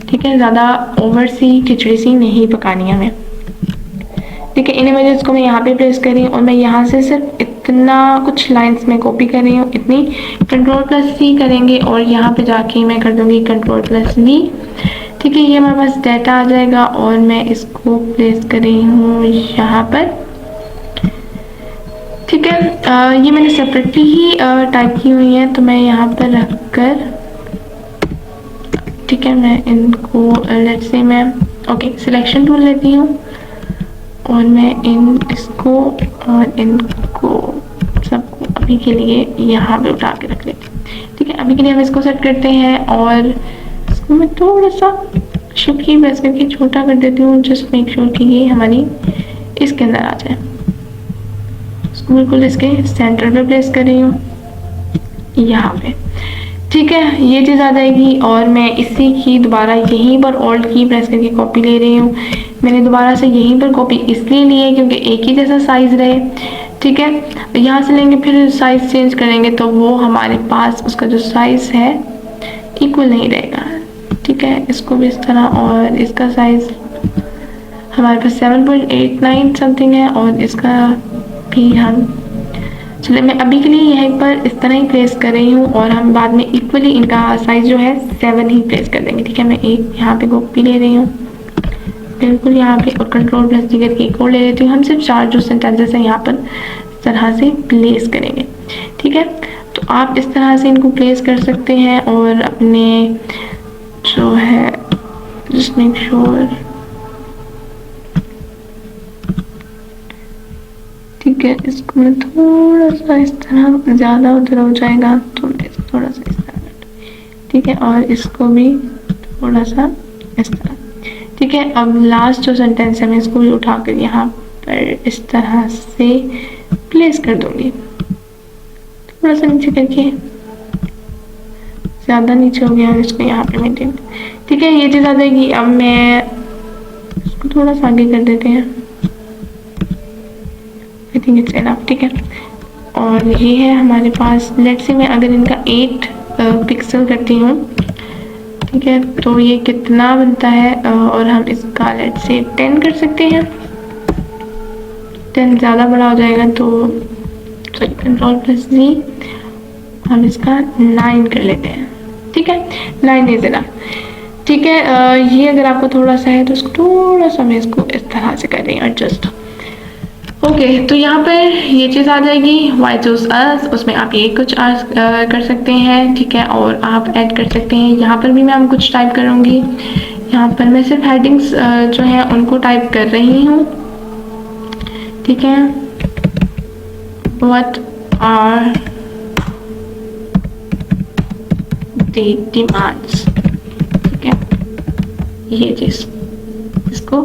[SPEAKER 1] ठीक है। ज़्यादा ओवर सी खिचड़ी सी नहीं पकानी हमें, ठीक है। इन इमेजेस को मैं यहाँ पे प्लेस कर रही हूँ और मैं यहाँ से सिर्फ इतना कुछ लाइंस में कॉपी कर रही हूँ, इतनी। Ctrl+C करेंगे और यहाँ पे जाके मैं कर दूँगी Ctrl+V, ठीक है। ये हमारे पास डाटा आ जाएगा और मैं इसको प्लेस कर रही हूँ यहाँ पर, ठीक है। ये मैंने सेपरेटली ही टाइप की हुई है तो मैं यहाँ पर रख कर, ठीक है, मैं इनको लेट्स से मैं ओके सिलेक्शन टूल लेती हूँ और मैं इसको और इनको सबको अभी के लिए यहाँ पे उठा के रख लेती हूँ, ठीक है। अभी के लिए हम इसको सेट करते हैं और इसको मैं थोड़ा सा शिफ्ट की प्रेस करके छोटा कर देती हूँ, जस्ट मेक श्योर कि ये हमारी इसके अंदर आ जाए। इसको बिल्कुल इसके सेंटर पे प्लेस कर रही हूँ यहाँ पे, ठीक है। ये चीज़ आ जाएगी और मैं इसी की दोबारा यहीं पर ऑल्ट की प्रेस करके कॉपी ले रही हूँ। मैंने दोबारा से यहीं पर कॉपी इसलिए ली है क्योंकि एक ही जैसा साइज़ रहे, ठीक है। यहाँ से लेंगे फिर साइज़ चेंज करेंगे तो वो हमारे पास उसका जो साइज़ है इक्वल नहीं रहेगा, ठीक है। इसको भी इस तरह, और इसका साइज़ हमारे पास 7.89 समथिंग है और इसका भी हम, चलिए मैं अभी के लिए यहीं पर इस तरह ही प्लेस कर रही हूँ और हम बाद में इक्वली इनका साइज़ जो है 7 ही प्लेस कर देंगे, ठीक है। मैं एक यहाँ पे कॉपी ले रही हूँ बिल्कुल यहाँ पे और Ctrl+D करके एक और ले लेती हूँ। हम सिर्फ 4 जो सेंटेंसेस हैं यहाँ पर इस तरह से प्लेस करेंगे, ठीक है। तो आप इस तरह से इनको प्लेस कर सकते हैं और अपने जो है जस्ट मेक श्योर, ठीक है। इसको मैं थोड़ा सा इस तरह, ज़्यादा उधर हो जाएगा तो मैं थोड़ा सा इस तरह, ठीक है। और इसको भी थोड़ा सा इस तरह, ठीक है। अब लास्ट जो सेंटेंस है मैं इसको भी उठा कर यहाँ पर इस तरह से प्लेस कर दूँगी, थोड़ा सा नीचे करके, ज़्यादा नीचे हो गया और इसको यहाँ पे मेंटेन, ठीक है। ये चीज़ आ जाएगी। अब मैं इसको थोड़ा सा आगे कर देते हैं, आई थिंक इट्स इनफ, ठीक है। और ये है हमारे पास, लेट्स से मैं अगर इनका 8 पिक्सल करती हूँ, ठीक है, तो ये कितना बनता है, और हम इसका लेट्स से 10 कर सकते हैं। 10 ज़्यादा बड़ा हो जाएगा तो सॉरी Ctrl+Z, हम इसका 9 कर लेते हैं, ठीक है। 9 इज इनफ, ठीक है। ये अगर आपको थोड़ा सा है तो इसको थोड़ा सा मैं इसको इस तरह से कर रही हूँ एडजस्ट, ओके। तो यहाँ पर ये चीज़ आ जाएगी वाई चूज अस, उसमें आप ये कुछ कर सकते हैं, ठीक है। और आप ऐड कर सकते हैं, यहाँ पर भी मैं हम कुछ टाइप करूँगी। यहाँ पर मैं सिर्फ हेडिंग्स जो हैं उनको टाइप कर रही हूँ, ठीक है। व्हाट आर द डिमांड्स, ठीक है, ये चीज़, इसको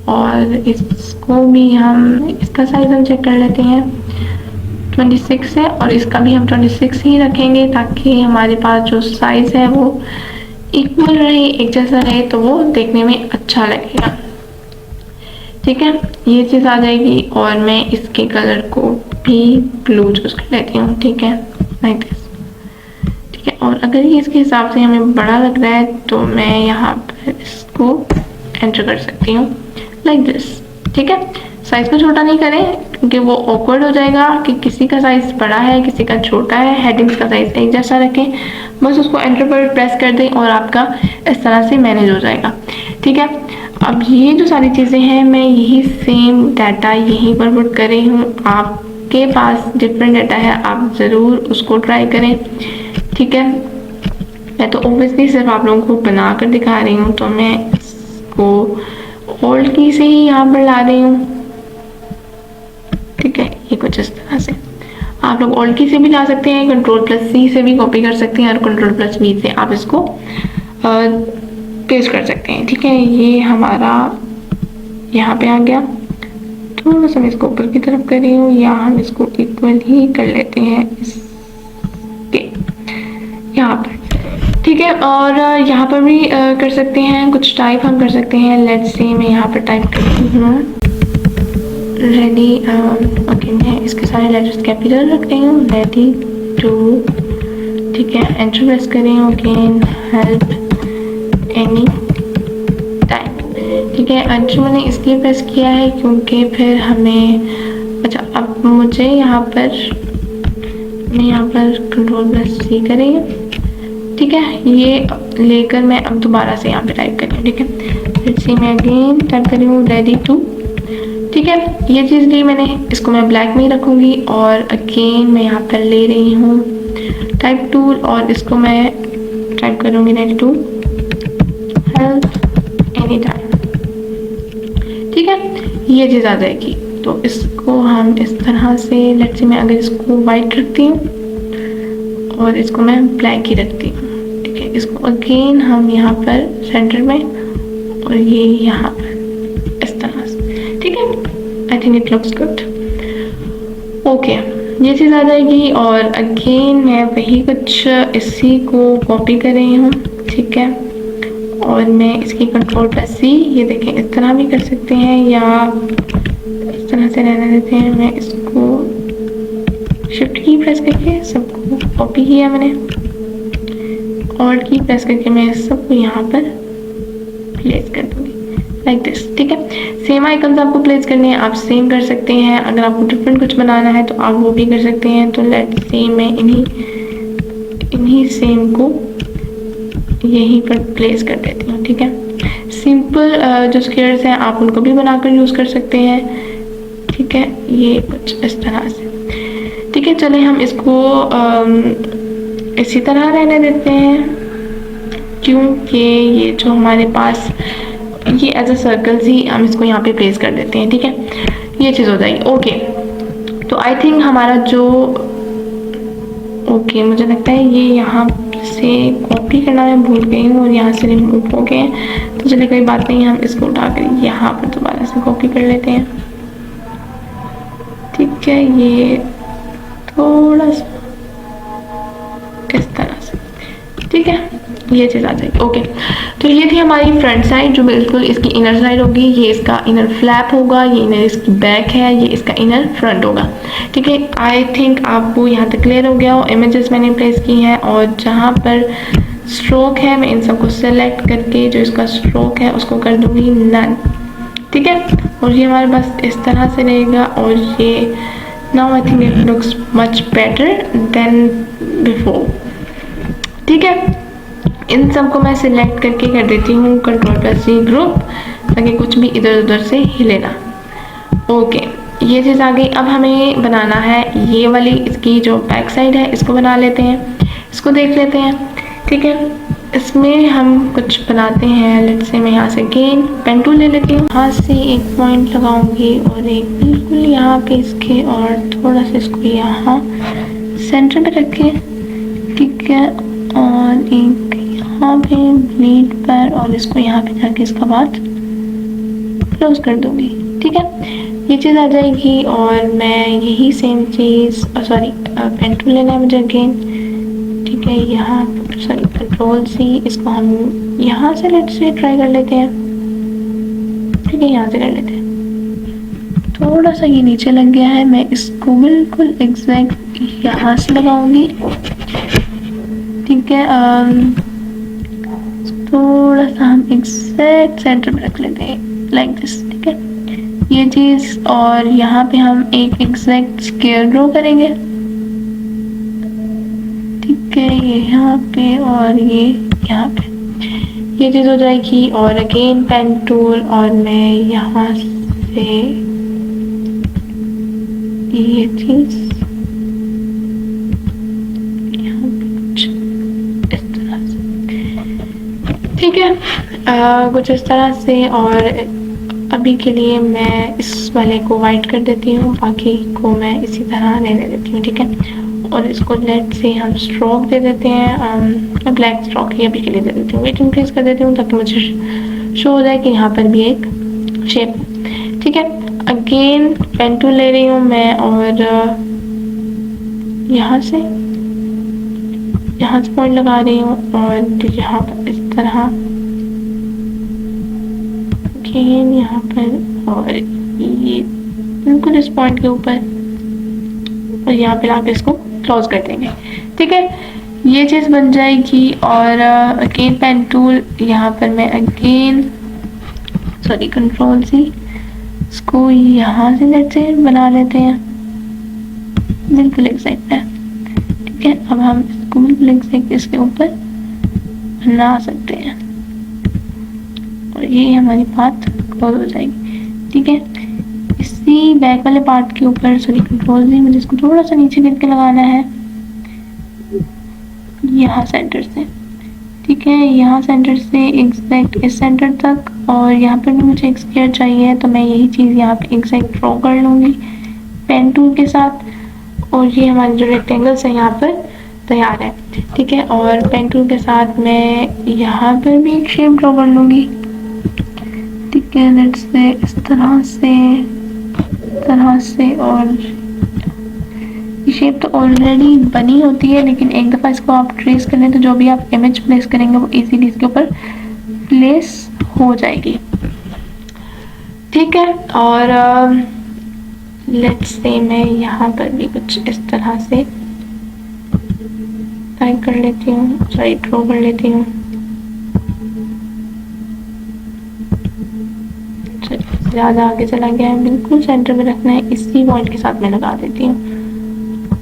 [SPEAKER 1] और इसको भी हम, इसका साइज हम चेक कर लेते हैं 26 है और इसका भी हम 26 ही रखेंगे ताकि हमारे पास जो साइज़ है वो इक्वल रहे, एक जैसा रहे, तो वो देखने में अच्छा लगेगा। ठीक है, ये चीज़ आ जाएगी। और मैं इसके कलर को भी ब्लू चूज कर लेती हूँ। ठीक है, लाइक दिस। ठीक है, और अगर ये इसके हिसाब से हमें बड़ा लग रहा है तो मैं यहाँ पर इसको एंटर कर सकती हूँ, लाइक दिस। ठीक है, साइज को छोटा नहीं करें क्योंकि वो ऑकवर्ड हो जाएगा कि किसी का साइज बड़ा है किसी का छोटा है। हेडिंग्स का साइज एक जैसा रखें, बस उसको एंटर पर प्रेस कर दें और आपका इस तरह से मैनेज हो जाएगा। ठीक है, अब ये जो सारी चीज़ें हैं मैं यही सेम डाटा यहीं पर पुट कर रही हूँ। आपके पास डिफरेंट डाटा है, आप ज़रूर उसको ट्राई करें। ठीक है, मैं तो ऑब्वियसली सिर्फ आप लोगों को बना कर दिखा रही हूँ, तो मैं इसको ओल्ड की से ही यहाँ पर ला रही हूँ। ठीक है, ये कुछ इस तरह से आप लोग ओल्ड की से भी ला सकते हैं, Ctrl+C से भी कॉपी कर सकते हैं और Ctrl+V से आप इसको पेस्ट कर सकते हैं। ठीक है, ये हमारा यहाँ पे आ गया। थोड़ा सा मैं इसको ऊपर की तरफ कर रही हूँ, या हम इसको इक्वल ही कर लेते हैं इसके यहाँ पर। ठीक है, और यहाँ पर भी कर सकते हैं, कुछ टाइप हम कर सकते हैं। लेट्स से मैं यहाँ पर टाइप करती हूँ रेडी। ओके, मैं इसके सारे लेटर्स कैपिटल रख रही हूँ, रेडी टू। ठीक है, एंटर प्रेस कर रही हूँ, अगेन हेल्प एनी टाइम। ठीक है, एंटर मैंने इसलिए प्रेस किया है क्योंकि फिर हमें, अच्छा अब मुझे यहाँ पर, मैं यहाँ पर Ctrl+C करेंगे। ठीक है, ये लेकर मैं अब दोबारा से यहाँ पे टाइप कर रही हूँ। ठीक है, लेट्स सी मैं अगेन टाइप कर रही हूँ रेडी टू। ठीक है, ये चीज़ ली मैंने, इसको मैं ब्लैक में ही रखूँगी और अगेन मैं यहाँ पर ले रही हूँ टाइप टूल और इसको मैं टाइप करूँगी ready to help any time. ठीक है, ये चीज़ आ जाएगी। तो इसको हम इस तरह से, लेट्स से मैं अगर इसको वाइट रखती हूँ और इसको मैं ब्लैक ही रखती हूँ। ठीक है, इसको अगेन हम यहाँ पर सेंटर में और ये यहाँ पर इस तरह से। ठीक है, I think it looks good. Okay, ये चीज़ आ जाएगी और अगेन मैं वही कुछ इसी को कॉपी कर रही हूँ। ठीक है, और मैं इसकी Ctrl+C, ये देखें इस तरह भी कर सकते हैं या इस तरह से रहने देते हैं। मैं इसको शिफ्ट की प्रेस करके सबको कॉपी किया मैंने, ऑल्ट की प्रेस करके मैं सबको यहाँ पर प्लेस कर दूँगी, लाइक दिस। ठीक है, सेम आइकन्स आपको प्लेस करने हैं, आप सेम कर सकते हैं। अगर आपको डिफरेंट कुछ बनाना है तो आप वो भी कर सकते हैं। तो लेट्स से मैं इन्हीं सेम को यहीं पर प्लेस कर देती हूँ। ठीक है, सिंपल जो स्क्वायर्स हैं आप उनको भी बनाकर यूज़ कर सकते हैं। ठीक है, ये कुछ इस तरह से। ठीक है, चले हम इसको इसी तरह रहने देते हैं क्योंकि ये जो हमारे पास ये एज अ सर्कल्स ही हम इसको यहाँ पे प्लेस कर देते हैं। ठीक है, ये चीज़ हो जाएगी। ओके, तो आई थिंक हमारा जो, ओके मुझे लगता है ये यहाँ से कॉपी करना मैं भूल गई हूँ और यहाँ से रिमूव हो गए हैं। तो चलिए कोई बात नहीं, हम इसको उठाकर यहाँ पर दोबारा से कॉपी कर लेते हैं। ठीक है, ये थोड़ा सा इस तरह से। ठीक है, ये चीज़ आ जाएगी। ओके, तो ये थी हमारी फ्रंट साइड जो बिल्कुल इसकी इनर साइड होगी। ये इसका इनर फ्लैप होगा, ये इनर इसकी बैक है, ये इसका इनर फ्रंट होगा। ठीक है, आई थिंक आपको यहाँ तक क्लियर हो गया हो। इमेजेस मैंने प्लेस की हैं और जहाँ पर स्ट्रोक है मैं इन सबको सेलेक्ट करके जो इसका स्ट्रोक है उसको कर दूँगी नन। ठीक है, और ये हमारे पास इस तरह से रहेगा और ये now I think it looks much better than before. ठीक है, इन सबको मैं सिलेक्ट करके कर देती हूँ Ctrl+C ग्रुप, ताकि कुछ भी इधर उधर से हिले ना। ओके, ये चीज़ आ गई। अब हमें बनाना है ये वाली, इसकी जो बैक साइड है इसको बना लेते हैं, इसको देख लेते हैं। ठीक है, इसमें हम कुछ बनाते हैं। लेट्स से मैं यहाँ से अगेन पेन टूल ले लेती हूँ, यहाँ से एक पॉइंट लगाऊंगी और एक बिल्कुल यहाँ पे इसके, और थोड़ा सा इसको यहाँ सेंटर पे रखे। ठीक है, और एक यहाँ पे ब्लीड पर, और इसको यहाँ पे जाके इसका बाद क्लोज कर दूंगी। ठीक है, ये चीज़ आ जाएगी और मैं यही सेम चीज़, सॉरी पेन टूल लेना है मुझे अगेन। ठीक ठीक है, यहाँ सॉरी कंट्रोल सी, इसको हम यहाँ से लेट से ट्राई कर लेते हैं। ठीक है, यहाँ से कर लेते हैं। थोड़ा सा ये नीचे लग गया है, मैं इसको बिल्कुल एग्जैक्ट यहाँ से लगाऊंगी। ठीक है, थोड़ा सा हम एग्जैक्ट सेंटर में रख लेते हैं लाइक दिस। ठीक है, ये चीज, और यहाँ पे हम एक एग्जैक्ट स्क्वायर ड्रॉ करेंगे। ठीक है, ये यहाँ पे और ये यहाँ पे, ये चीज हो जाएगी। और अगेन पेन टूल, और मैं यहाँ से ये चीज यहाँ पे कुछ इस तरह से। ठीक है, कुछ इस तरह से। और अभी के लिए मैं इस वाले को वाइट कर देती हूँ, बाकी को मैं इसी तरह रहने देती हूँ। ठीक है, और इसको लेट से हम स्ट्रोक दे देते हैं, ब्लैक स्ट्रोक ही अभी के लिए दे देती हूँ। वेट इंक्रीज कर देती हूँ ताकि मुझे शो हो जाए कि यहाँ पर भी एक शेप। ठीक है, अगेन पेन टूल ले रही हूँ मैं, और यहाँ से पॉइंट लगा रही हूँ, और यहाँ पर इस तरह अगेन यहाँ पर, और ये बिल्कुल इस पॉइंट के ऊपर, और यहाँ पे लाके इसको क्लोज कर देंगे। ठीक है, ये चीज़ बन जाएगी। और अगेन पेन टूल, यहाँ पर मैं अगेन सॉरी कंट्रोल सी, इसको यहाँ से लेट से बना लेते हैं बिल्कुल एग्जैक्ट है। ठीक है, अब हम इसको बिल्कुल एग्जैक्ट इसके ऊपर बना सकते हैं, और ये हमारी बात क्लोज हो जाएगी। ठीक है, इसी बैक वाले पार्ट के ऊपर सॉरी कंट्रोल सी, मुझे इसको थोड़ा सा नीचे करके लगाना है यहाँ सेंटर से। ठीक है, यहाँ सेंटर से एग्जैक्ट इस सेंटर तक, और यहाँ पर भी मुझे एक स्क्वायर चाहिए, तो मैं यही चीज़ यहाँ पे एग्जैक्ट ड्रॉ कर लूँगी पेन टूल के साथ। और ये हमारे जो रेक्टेंगल्स हैं यहाँ पर तैयार है। ठीक है, और पेन टूल के साथ मैं यहाँ पर भी एक शेप ड्रॉ कर लूँगी। ठीक है, लेट्स से इस तरह से, और शेप तो ऑलरेडी बनी होती है, लेकिन एक दफ़ा इसको आप ट्रेस कर लें तो जो भी आप इमेज प्लेस करेंगे वो इजीली इसके ऊपर प्लेस हो जाएगी। ठीक है, और लेट्स से मैं यहाँ पर भी कुछ इस तरह से टाइप कर लेती हूँ, सॉरी ड्रॉ कर लेती हूँ। ज़्यादा आगे चला गया है, बिल्कुल सेंटर में रखना है, इसी पॉइंट के साथ मैं लगा देती हूँ।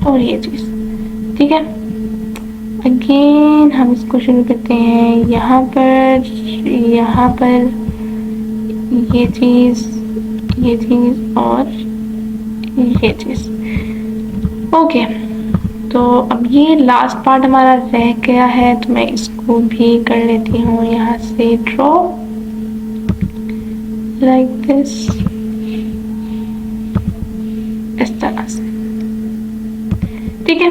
[SPEAKER 1] और ये चीज़, ठीक है, अगेन हम इसको शुरू करते हैं यहाँ पर ये चीज़ और ये चीज़। ओके, तो अब ये लास्ट पार्ट हमारा रह गया है, तो मैं इसको भी कर लेती हूँ यहाँ से ड्रॉ लाइक दिस, इस तरह से। ठीक है,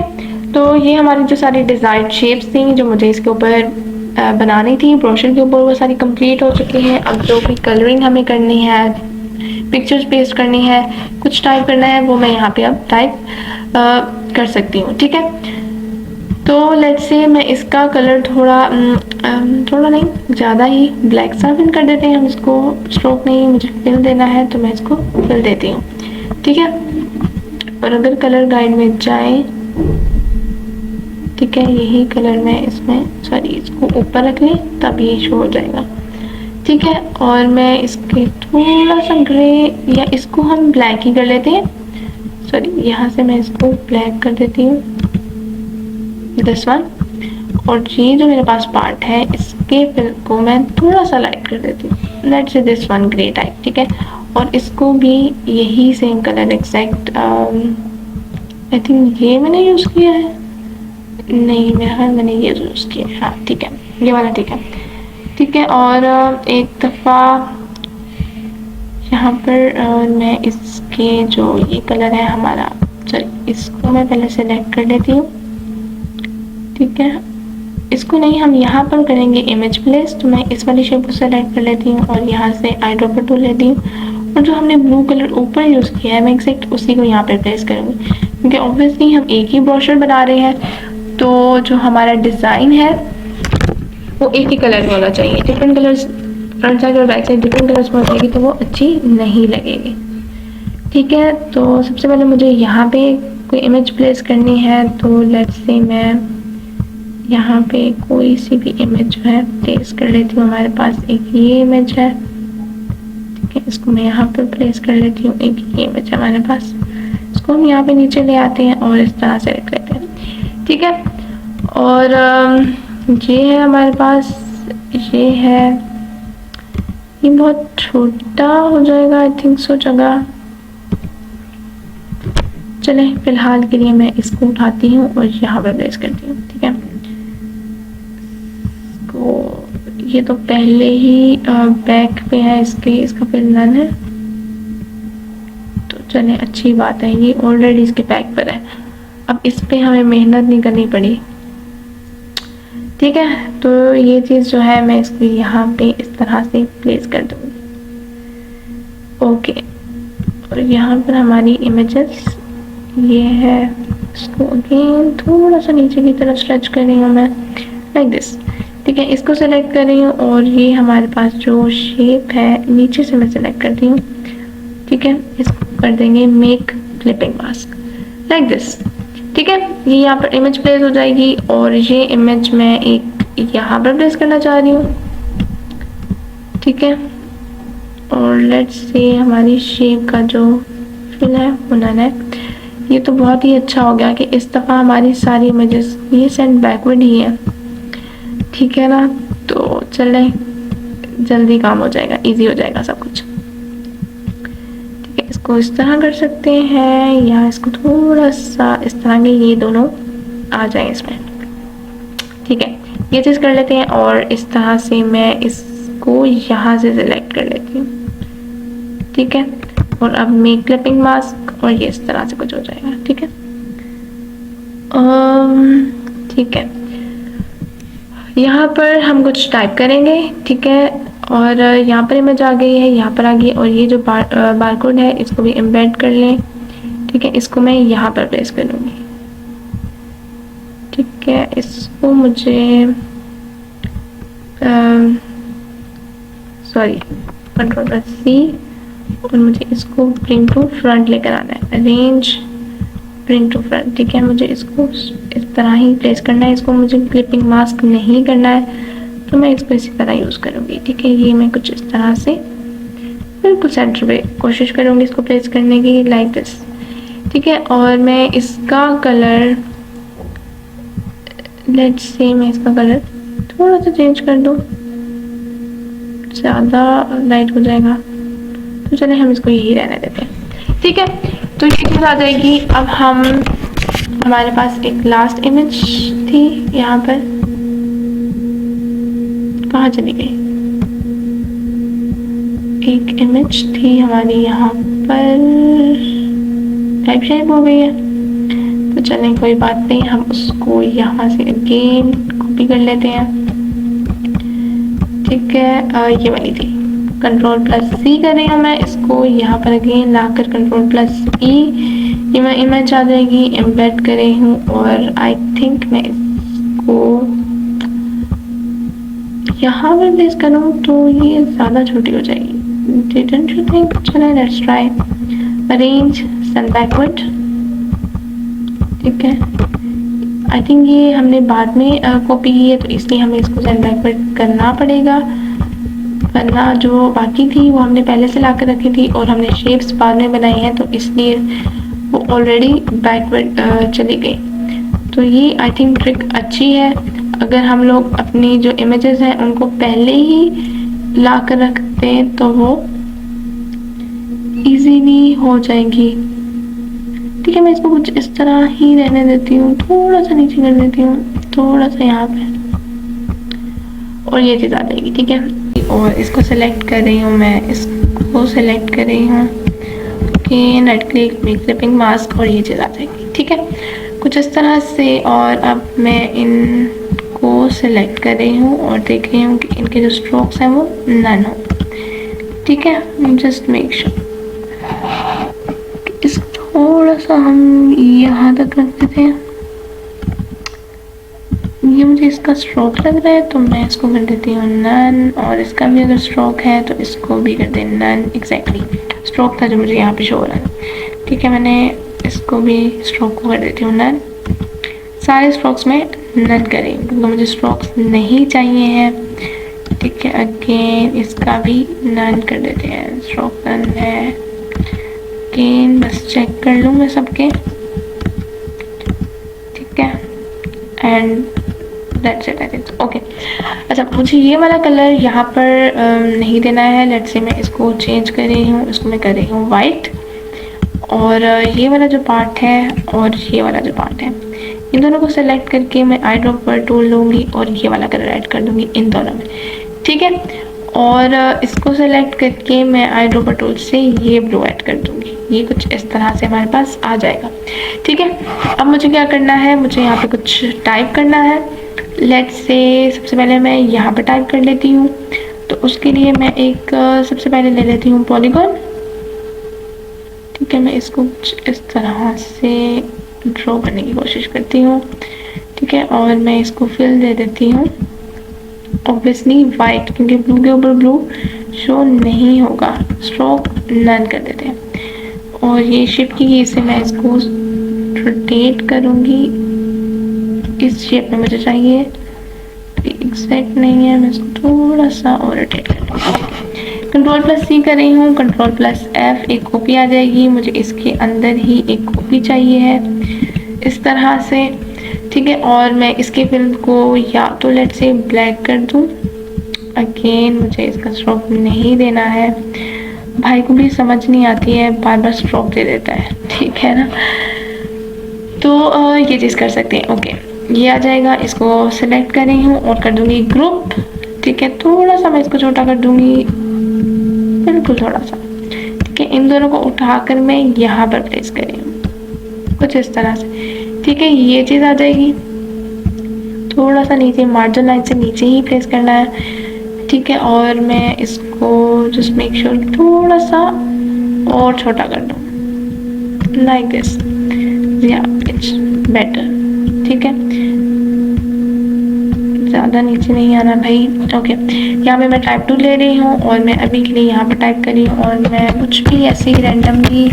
[SPEAKER 1] तो ये हमारी जो सारी डिज़ाइन शेप्स थी जो मुझे इसके ऊपर बनानी थी ब्रोशर के ऊपर, वो सारी कंप्लीट हो चुकी हैं। अब जो भी कलरिंग हमें करनी है, पिक्चर्स पेस्ट करनी है, कुछ टाइप करना है, वो मैं यहाँ पे अब टाइप कर सकती हूँ। ठीक है, तो लेट्स से मैं इसका कलर थोड़ा नहीं ज़्यादा ही ब्लैक सा फिल कर देते हैं हम इसको। स्ट्रोक नहीं मुझे फिल देना है, तो मैं इसको फिल देती हूँ। ठीक है, और अगर कलर गाइड में जाए, ठीक है, यही कलर मैं इसमें सॉरी इसको ऊपर रख लें तब ये शो हो जाएगा। ठीक है, और मैं इसके थोड़ा सा ग्रे, या इसको हम ब्लैक ही कर लेते हैं, सॉरी यहाँ से मैं इसको ब्लैक कर देती हूँ, दिस वन। और ये जो मेरे पास पार्ट है इसके फिल को मैं थोड़ा सा लाइट कर देती हूँ, let's say this one grey type. ठीक है, और इसको भी यही same colour exact I think ये मैंने यूज़ किया है, नहीं मेरा ख्याल मैंने ये यूज़ किया है, हाँ ठीक है, ये वाला ठीक है। ठीक है, और एक दफ़ा यहाँ पर मैं इसके जो ये कलर है हमारा, सॉरी इसको मैं पहले सेलेक्ट कर लेती हूँ। ठीक है, इसको नहीं, हम यहाँ पर करेंगे इमेज प्लेस, तो मैं इस वाली शेप को सेलेक्ट कर लेती हूँ और यहाँ से आई ड्रॉपर टूल लेती हूँ, और जो हमने ब्लू कलर ऊपर यूज़ किया है मैं एग्जैक्ट उसी को यहाँ पर प्लेस करूँगी, क्योंकि ऑब्वियसली हम एक ही ब्रोशर बना रहे हैं, तो जो हमारा डिज़ाइन है वो एक ही कलर में होना चाहिए। डिफरेंट कलर्स फ्रंट साइड और बैक साइड डिफरेंट कलर्स में हो जाएगी तो वो अच्छी नहीं लगेगी। ठीक है, तो सबसे पहले मुझे यहाँ पे कोई इमेज प्लेस करनी है, तो लेट्स से मैं यहाँ पे कोई सी भी इमेज जो है प्लेस कर लेती हूँ। हमारे पास एक ये इमेज है, ठीक है, इसको मैं यहाँ पे प्लेस कर लेती हूँ। एक ये इमेज है हमारे पास, इसको हम यहाँ पे नीचे ले आते हैं और इस तरह से रख लेते हैं। ठीक है, और ये है हमारे पास, ये है, ये बहुत छोटा हो जाएगा आई थिंक सो जगह। चले फिलहाल के लिए मैं इसको उठाती हूँ और यहाँ पर प्लेस करती हूँ। ठीक है, तो ये तो पहले ही बैक पे है इसके, इसका फिर नन है, तो चले अच्छी बात है, ये ऑलरेडी इसके बैक पर है। अब इस पे हमें मेहनत नहीं करनी पड़ी। ठीक है, तो ये चीज़ जो है मैं इसको यहाँ पे इस तरह से प्लेस कर दूँगी। ओके, और यहाँ पर हमारी इमेजेस ये है, इसको अगेन थोड़ा सा नीचे की तरफ स्ट्रेच कर रही हूँ मैं, लाइक दिस। ठीक है, इसको सेलेक्ट कर रही हूँ और ये हमारे पास जो शेप है नीचे से मैं सेलेक्ट करती हूँ। ठीक है, इसको कर देंगे make clipping mask, like this. ठीक है, ये यहाँ पर इमेज प्लेस हो जाएगी और ये इमेज मैं एक यहाँ पर प्लेस करना चाह रही हूँ। ठीक है, और लेट्स से हमारी शेप का जो फिल है वो नन है। ये तो बहुत ही अच्छा हो गया कि इस दफ़ा हमारी सारी इमेजेस ये सेंड बैकवर्ड ही है। ठीक है ना, तो चले जल्दी काम हो जाएगा, इजी हो जाएगा सब कुछ। ठीक है, इसको इस तरह कर सकते हैं या इसको थोड़ा सा इस तरह के, ये दोनों आ जाए इसमें। ठीक है, ये चीज़ कर लेते हैं और इस तरह से मैं इसको यहाँ से सिलेक्ट कर लेती हूँ। ठीक है, और अब मेक क्लिपिंग मास्क और ये इस तरह से कुछ हो जाएगा। ठीक है, ठीक है, यहाँ पर हम कुछ टाइप करेंगे। ठीक है, और यहाँ पर इमेज आ गई है, यहाँ पर आ गई, और ये जो बारकोड है इसको भी एम्बेड कर लें। ठीक है, इसको मैं यहाँ पर प्लेस कर लूँगी। ठीक है, इसको मुझे सॉरी Ctrl+C, और मुझे इसको ब्रिंग टू फ्रंट लेकर आना है, अरेंज ब्रिंग टू फ्रंट। ठीक है, मुझे इसको इस तरह ही प्लेस करना है, इसको मुझे क्लिपिंग मास्क नहीं करना है, तो मैं इसको इसी तरह यूज़ करूँगी। ठीक है, ये मैं कुछ इस तरह से बिल्कुल सेंटर पे कोशिश करूँगी इसको प्लेस करने की, लाइक दिस। ठीक है, और मैं इसका कलर, लेट्स से मैं इसका कलर थोड़ा सा चेंज कर दूँ, ज़्यादा लाइट हो जाएगा, तो चले हम इसको यही रहने देते हैं। ठीक है, तो ये चीज़ आ जाएगी। अब हम, हमारे पास एक लास्ट इमेज थी यहाँ पर, कहाँ चली गई? एक इमेज थी हमारी यहाँ पर, टाइप शेप हो गई है, तो चलें कोई बात नहीं, हम उसको यहाँ से अगेन कॉपी कर लेते हैं। ठीक है, ये वाली थी, Ctrl+C कर रही हूँ मैं, इसको यहाँ पर अगेन लाकर Ctrl+E, ये मैं इमेज आ जाएगी, एम्बेड कर रही हूँ, और आई थिंक मैं इसको यहाँ पर प्लेस करूँ तो ये ज़्यादा छोटी हो जाएगी। Didn't you think? चलो let's try, arrange send backward. ठीक है, आई थिंक ये हमने बाद में कॉपी की है, तो इसलिए हमें इसको सेंड बैकवर्ड करना पड़ेगा, वरना जो बाकी थी वो हमने पहले से ला कर रखी थी और हमने शेप्स बाद में बनाई हैं, तो इसलिए वो ऑलरेडी बैकवर्ड चली गई। तो ये आई थिंक ट्रिक अच्छी है, अगर हम लोग अपनी जो इमेजेस हैं उनको पहले ही ला कर रखते हैं तो वो इजीली हो जाएगी। ठीक है, मैं इसको कुछ इस तरह ही रहने देती हूँ, थोड़ा सा नीचे कर देती हूँ, थोड़ा सा यहाँ पे, और ये चीज़ आ जाएगी। ठीक है, और इसको सेलेक्ट कर रही हूँ मैं, इसको सेलेक्ट कर रही हूँ कि net click make clipping mask, और ये चीज़ आ जाएगी। ठीक है, कुछ इस तरह से, और अब मैं इनको सेलेक्ट कर रही हूँ और देख रही हूँ कि इनके जो स्ट्रोक्स हैं वो नन हो। ठीक है, जस्ट मेक श्योर इसको थोड़ा सा हम यहाँ तक रख देते हैं, मुझे इसका स्ट्रोक लग रहा है तो मैं इसको कर देती हूँ नन, और इसका भी अगर स्ट्रोक है तो इसको भी कर दें नन। एग्जैक्टली स्ट्रोक था जो मुझे यहाँ पे शो हो रहा है। ठीक है, मैंने इसको भी स्ट्रोक को कर देती हूँ नन। सारे स्ट्रोक्स में नन करें क्योंकि मुझे स्ट्रोक्स नहीं चाहिए हैं। ठीक है, अगेन इसका भी नन कर देते हैं, स्ट्रोक नन है। अगेन बस चेक कर लूँ मैं सबके। ठीक है, and that's it I think. Okay, अच्छा मुझे ये वाला कलर यहाँ पर नहीं देना है। लेट्स से मैं इसको चेंज कर रही हूँ, इसको मैं कर रही हूँ वाइट, और ये वाला जो पार्ट है और ये वाला जो पार्ट है, इन दोनों को सेलेक्ट करके मैं आई ड्रॉप पर टूल लूँगी और ये वाला कलर ऐड कर दूँगी इन दोनों में। ठीक है, और इसको सेलेक्ट करके मैं आई ड्रॉप पर टूल से ये ब्लू ऐड कर दूँगी। ये कुछ इस तरह से हमारे पास आ जाएगा। ठीक है, अब मुझे क्या करना है, मुझे यहाँ पे कुछ टाइप करना है। लेट्स से सबसे पहले मैं यहाँ पे टाइप कर लेती हूँ। तो उसके लिए मैं एक सबसे पहले ले लेती हूँ पॉलीगॉन। ठीक है, मैं इसको कुछ इस तरह से ड्रॉ करने की कोशिश करती हूँ। ठीक है, और मैं इसको फिल दे देती हूँ ऑब्वियसली वाइट, क्योंकि ब्लू के ऊपर ब्लू शो नहीं होगा। स्ट्रोक नन कर देते हैं, और ये शिफ्ट की से मैं इसको रोटेट करूँगी। इस शेप में मुझे चाहिए, एग्जैक्ट नहीं है, मैं इसको थोड़ा सा और रोटेट कर लूँगी। कंट्रोल प्लस सी कर रही हूँ, कंट्रोल प्लस एफ, एक कॉपी आ जाएगी। मुझे इसके अंदर ही एक कॉपी चाहिए है इस तरह से। ठीक है, और मैं इसके फिल्म को या तो लेट से ब्लैक कर दूँ। अगेन मुझे इसका स्ट्रोक नहीं देना है, भाई को भी समझ नहीं आती है, बार बार स्ट्रोक दे देता है। ठीक है ना, तो ये चीज़ कर सकते हैं। ओके, ये आ जाएगा, इसको सिलेक्ट कर रही हूँ और कर दूँगी ग्रुप। ठीक है, थोड़ा सा मैं इसको छोटा कर दूँगी, बिल्कुल थोड़ा सा। ठीक है, इन दोनों को उठाकर मैं यहाँ पर प्लेस कर रही हूँ कुछ इस तरह से। ठीक है, ये चीज़ आ जाएगी, थोड़ा सा नीचे मार्जिन लाइन से नीचे ही प्लेस करना है। ठीक है, और मैं इसको जस्ट मेक श्योर थोड़ा सा और छोटा कर दूँ लाइक दिस, या इट्स बेटर। ठीक है, ज़्यादा नीचे नहीं आना भाई। ओके, यहाँ पे मैं टाइप 2 ले रही हूँ और मैं अभी के लिए यहाँ पर टाइप कर रही हूँ, और मैं कुछ भी ऐसे ही रैंडमली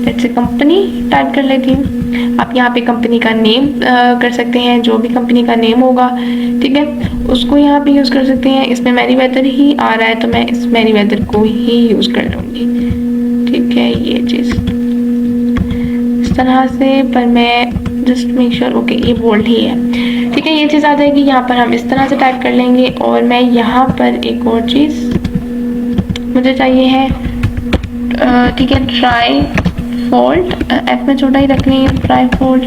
[SPEAKER 1] जैसे कंपनी टाइप कर लेती हूँ। आप यहाँ पे कंपनी का नेम कर सकते हैं, जो भी कंपनी का नेम होगा। ठीक है, उसको यहाँ पे यूज़ कर सकते हैं। इसमें मैरीवेदर ही आ रहा है तो मैं इस मैरीवेदर को ही यूज़ कर लूँगी। ठीक है, ये चीज़ इस तरह से, पर मैं जस्ट मेक श्योर ओके ये बोल्ड ही है। ठीक है, ये चीज़ आ जाएगी। यहाँ पर हम इस तरह से टाइप कर लेंगे, और मैं यहाँ पर एक और चीज़ मुझे चाहिए है। ठीक है, ट्राई फोल्ड, एफ में छोटा ही रख रही हूँ, ट्राई फोल्ड।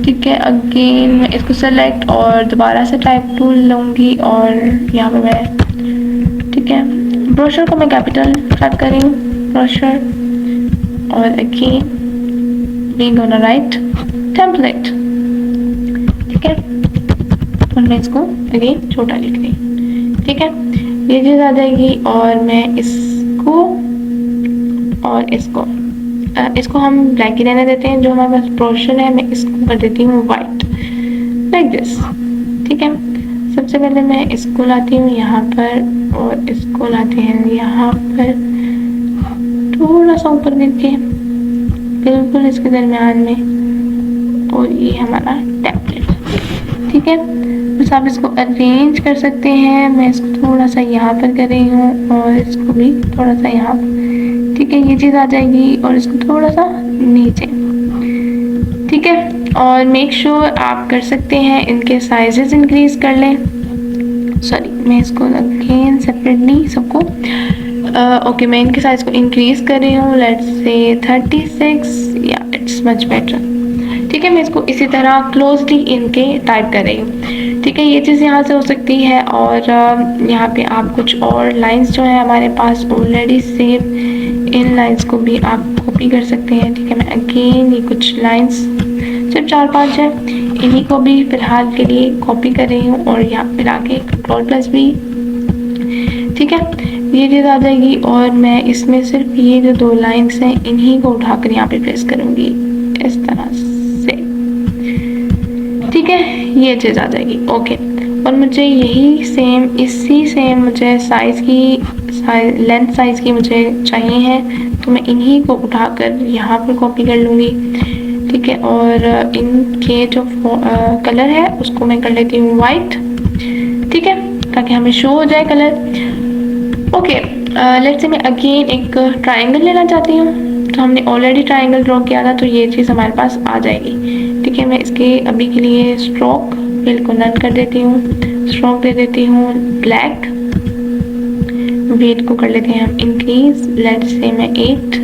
[SPEAKER 1] ठीक है, अगेन मैं इसको सेलेक्ट और दोबारा से टाइप टूल लूँगी, और यहाँ पे मैं ठीक है ब्रोशर को मैं कैपिटल टाइप कर रही हूँ, ब्रोशर, और again we gonna write template. ठीक है, और मैं इसको अगेन छोटा लिख रही हूँ। ठीक है, ये चीज़ आ जाएगी, और मैं इसको और इसको हम ब्लैक ही रहने देते हैं। जो हमारे पास ब्रोशर है मैं इसको कर देती हूँ वाइट लाइक दिस। ठीक है, सबसे पहले मैं इसको लाती हूँ यहाँ पर, और इसको लाते हैं यहाँ पर थोड़ा सा ऊपर करके बिल्कुल इसके दरमियान में, और ये हमारा टेम्पलेट। ठीक है, बस आप इसको अरेंज कर सकते हैं। मैं इसको थोड़ा सा यहाँ पर कर रही हूँ, और इसको भी थोड़ा सा यहाँ पर। ठीक है, ये चीज़ आ जाएगी, और इसको थोड़ा सा नीचे। ठीक है, और मेक श्योर आप कर सकते हैं इनके साइजेस इंक्रीज कर लें। सॉरी, मैं इसको अगेन सेपरेटली सबको ओके मैं इनके साइज को इंक्रीज कर रही हूँ, लेट्स से 36, या इट्स मच बेटर। ठीक है, मैं इसको इसी तरह क्लोजली इनके टाइप कर रही हूँ। ठीक है, ये चीज़ यहाँ से हो सकती है, और यहाँ पे आप कुछ और लाइंस जो है हमारे पास ऑलरेडी सेव, इन लाइंस को भी आप कॉपी कर सकते हैं। ठीक है, मैं अगेन ये कुछ लाइंस सिर्फ 4-5 है, इन्हीं को भी फ़िलहाल के लिए कॉपी कर रही हूँ, और यहाँ पे आके कंट्रोल प्लस भी। ठीक है, ये चीज़ आ जाएगी, और मैं इसमें सिर्फ ये जो 2 लाइंस हैं इन्हीं को उठाकर यहाँ पे प्लेस करूँगी इस तरह से। ठीक है, ये चीज़ आ जाएगी। ओके, और मुझे यही सेम, इसी सेम मुझे साइज़ की लेंथ साइज़ की मुझे चाहिए है, तो मैं इन्हीं को उठाकर यहाँ पर कॉपी कर लूँगी। ठीक है, और इनके जो कलर है उसको मैं कर लेती हूँ वाइट। ठीक है, ताकि हमें शो हो जाए कलर। ओके, लेट्स से मैं अगेन एक ट्राइंगल लेना चाहती हूँ, तो हमने ऑलरेडी ट्राइंगल ड्रॉ किया था, तो ये चीज़ हमारे पास आ जाएगी। ठीक है, मैं इसके अभी के लिए स्ट्रोक फिल को नन कर देती हूँ, स्ट्रोक दे देती हूँ ब्लैक, वेट को कर लेते हैं हम इंक्रीज, लेट्स से मैं 8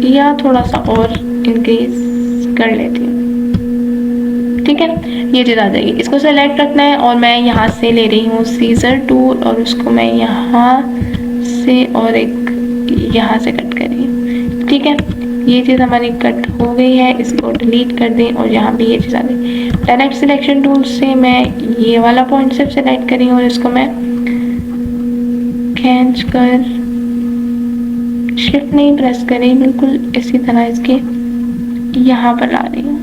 [SPEAKER 1] या थोड़ा सा और इंक्रीज कर लेती हूँ। ठीक है, ये चीज़ आ जाएगी। इसको सेलेक्ट रखना है और मैं यहाँ से ले रही हूँ सीजर टूल और उसको मैं यहाँ से और एक यहाँ से कट कर रही हूँ। ठीक है, ये चीज़ हमारी कट हो गई है, इसको डिलीट कर दें और यहाँ भी ये चीज़ आ गई। डायरेक्ट सिलेक्शन टूल से मैं ये वाला पॉइंट सिर्फ सेलेक्ट करी हूँ और इसको मैं खींच कर, शिफ्ट नहीं प्रेस करी, बिल्कुल इसी तरह इसके यहाँ पर ला रही हूँ,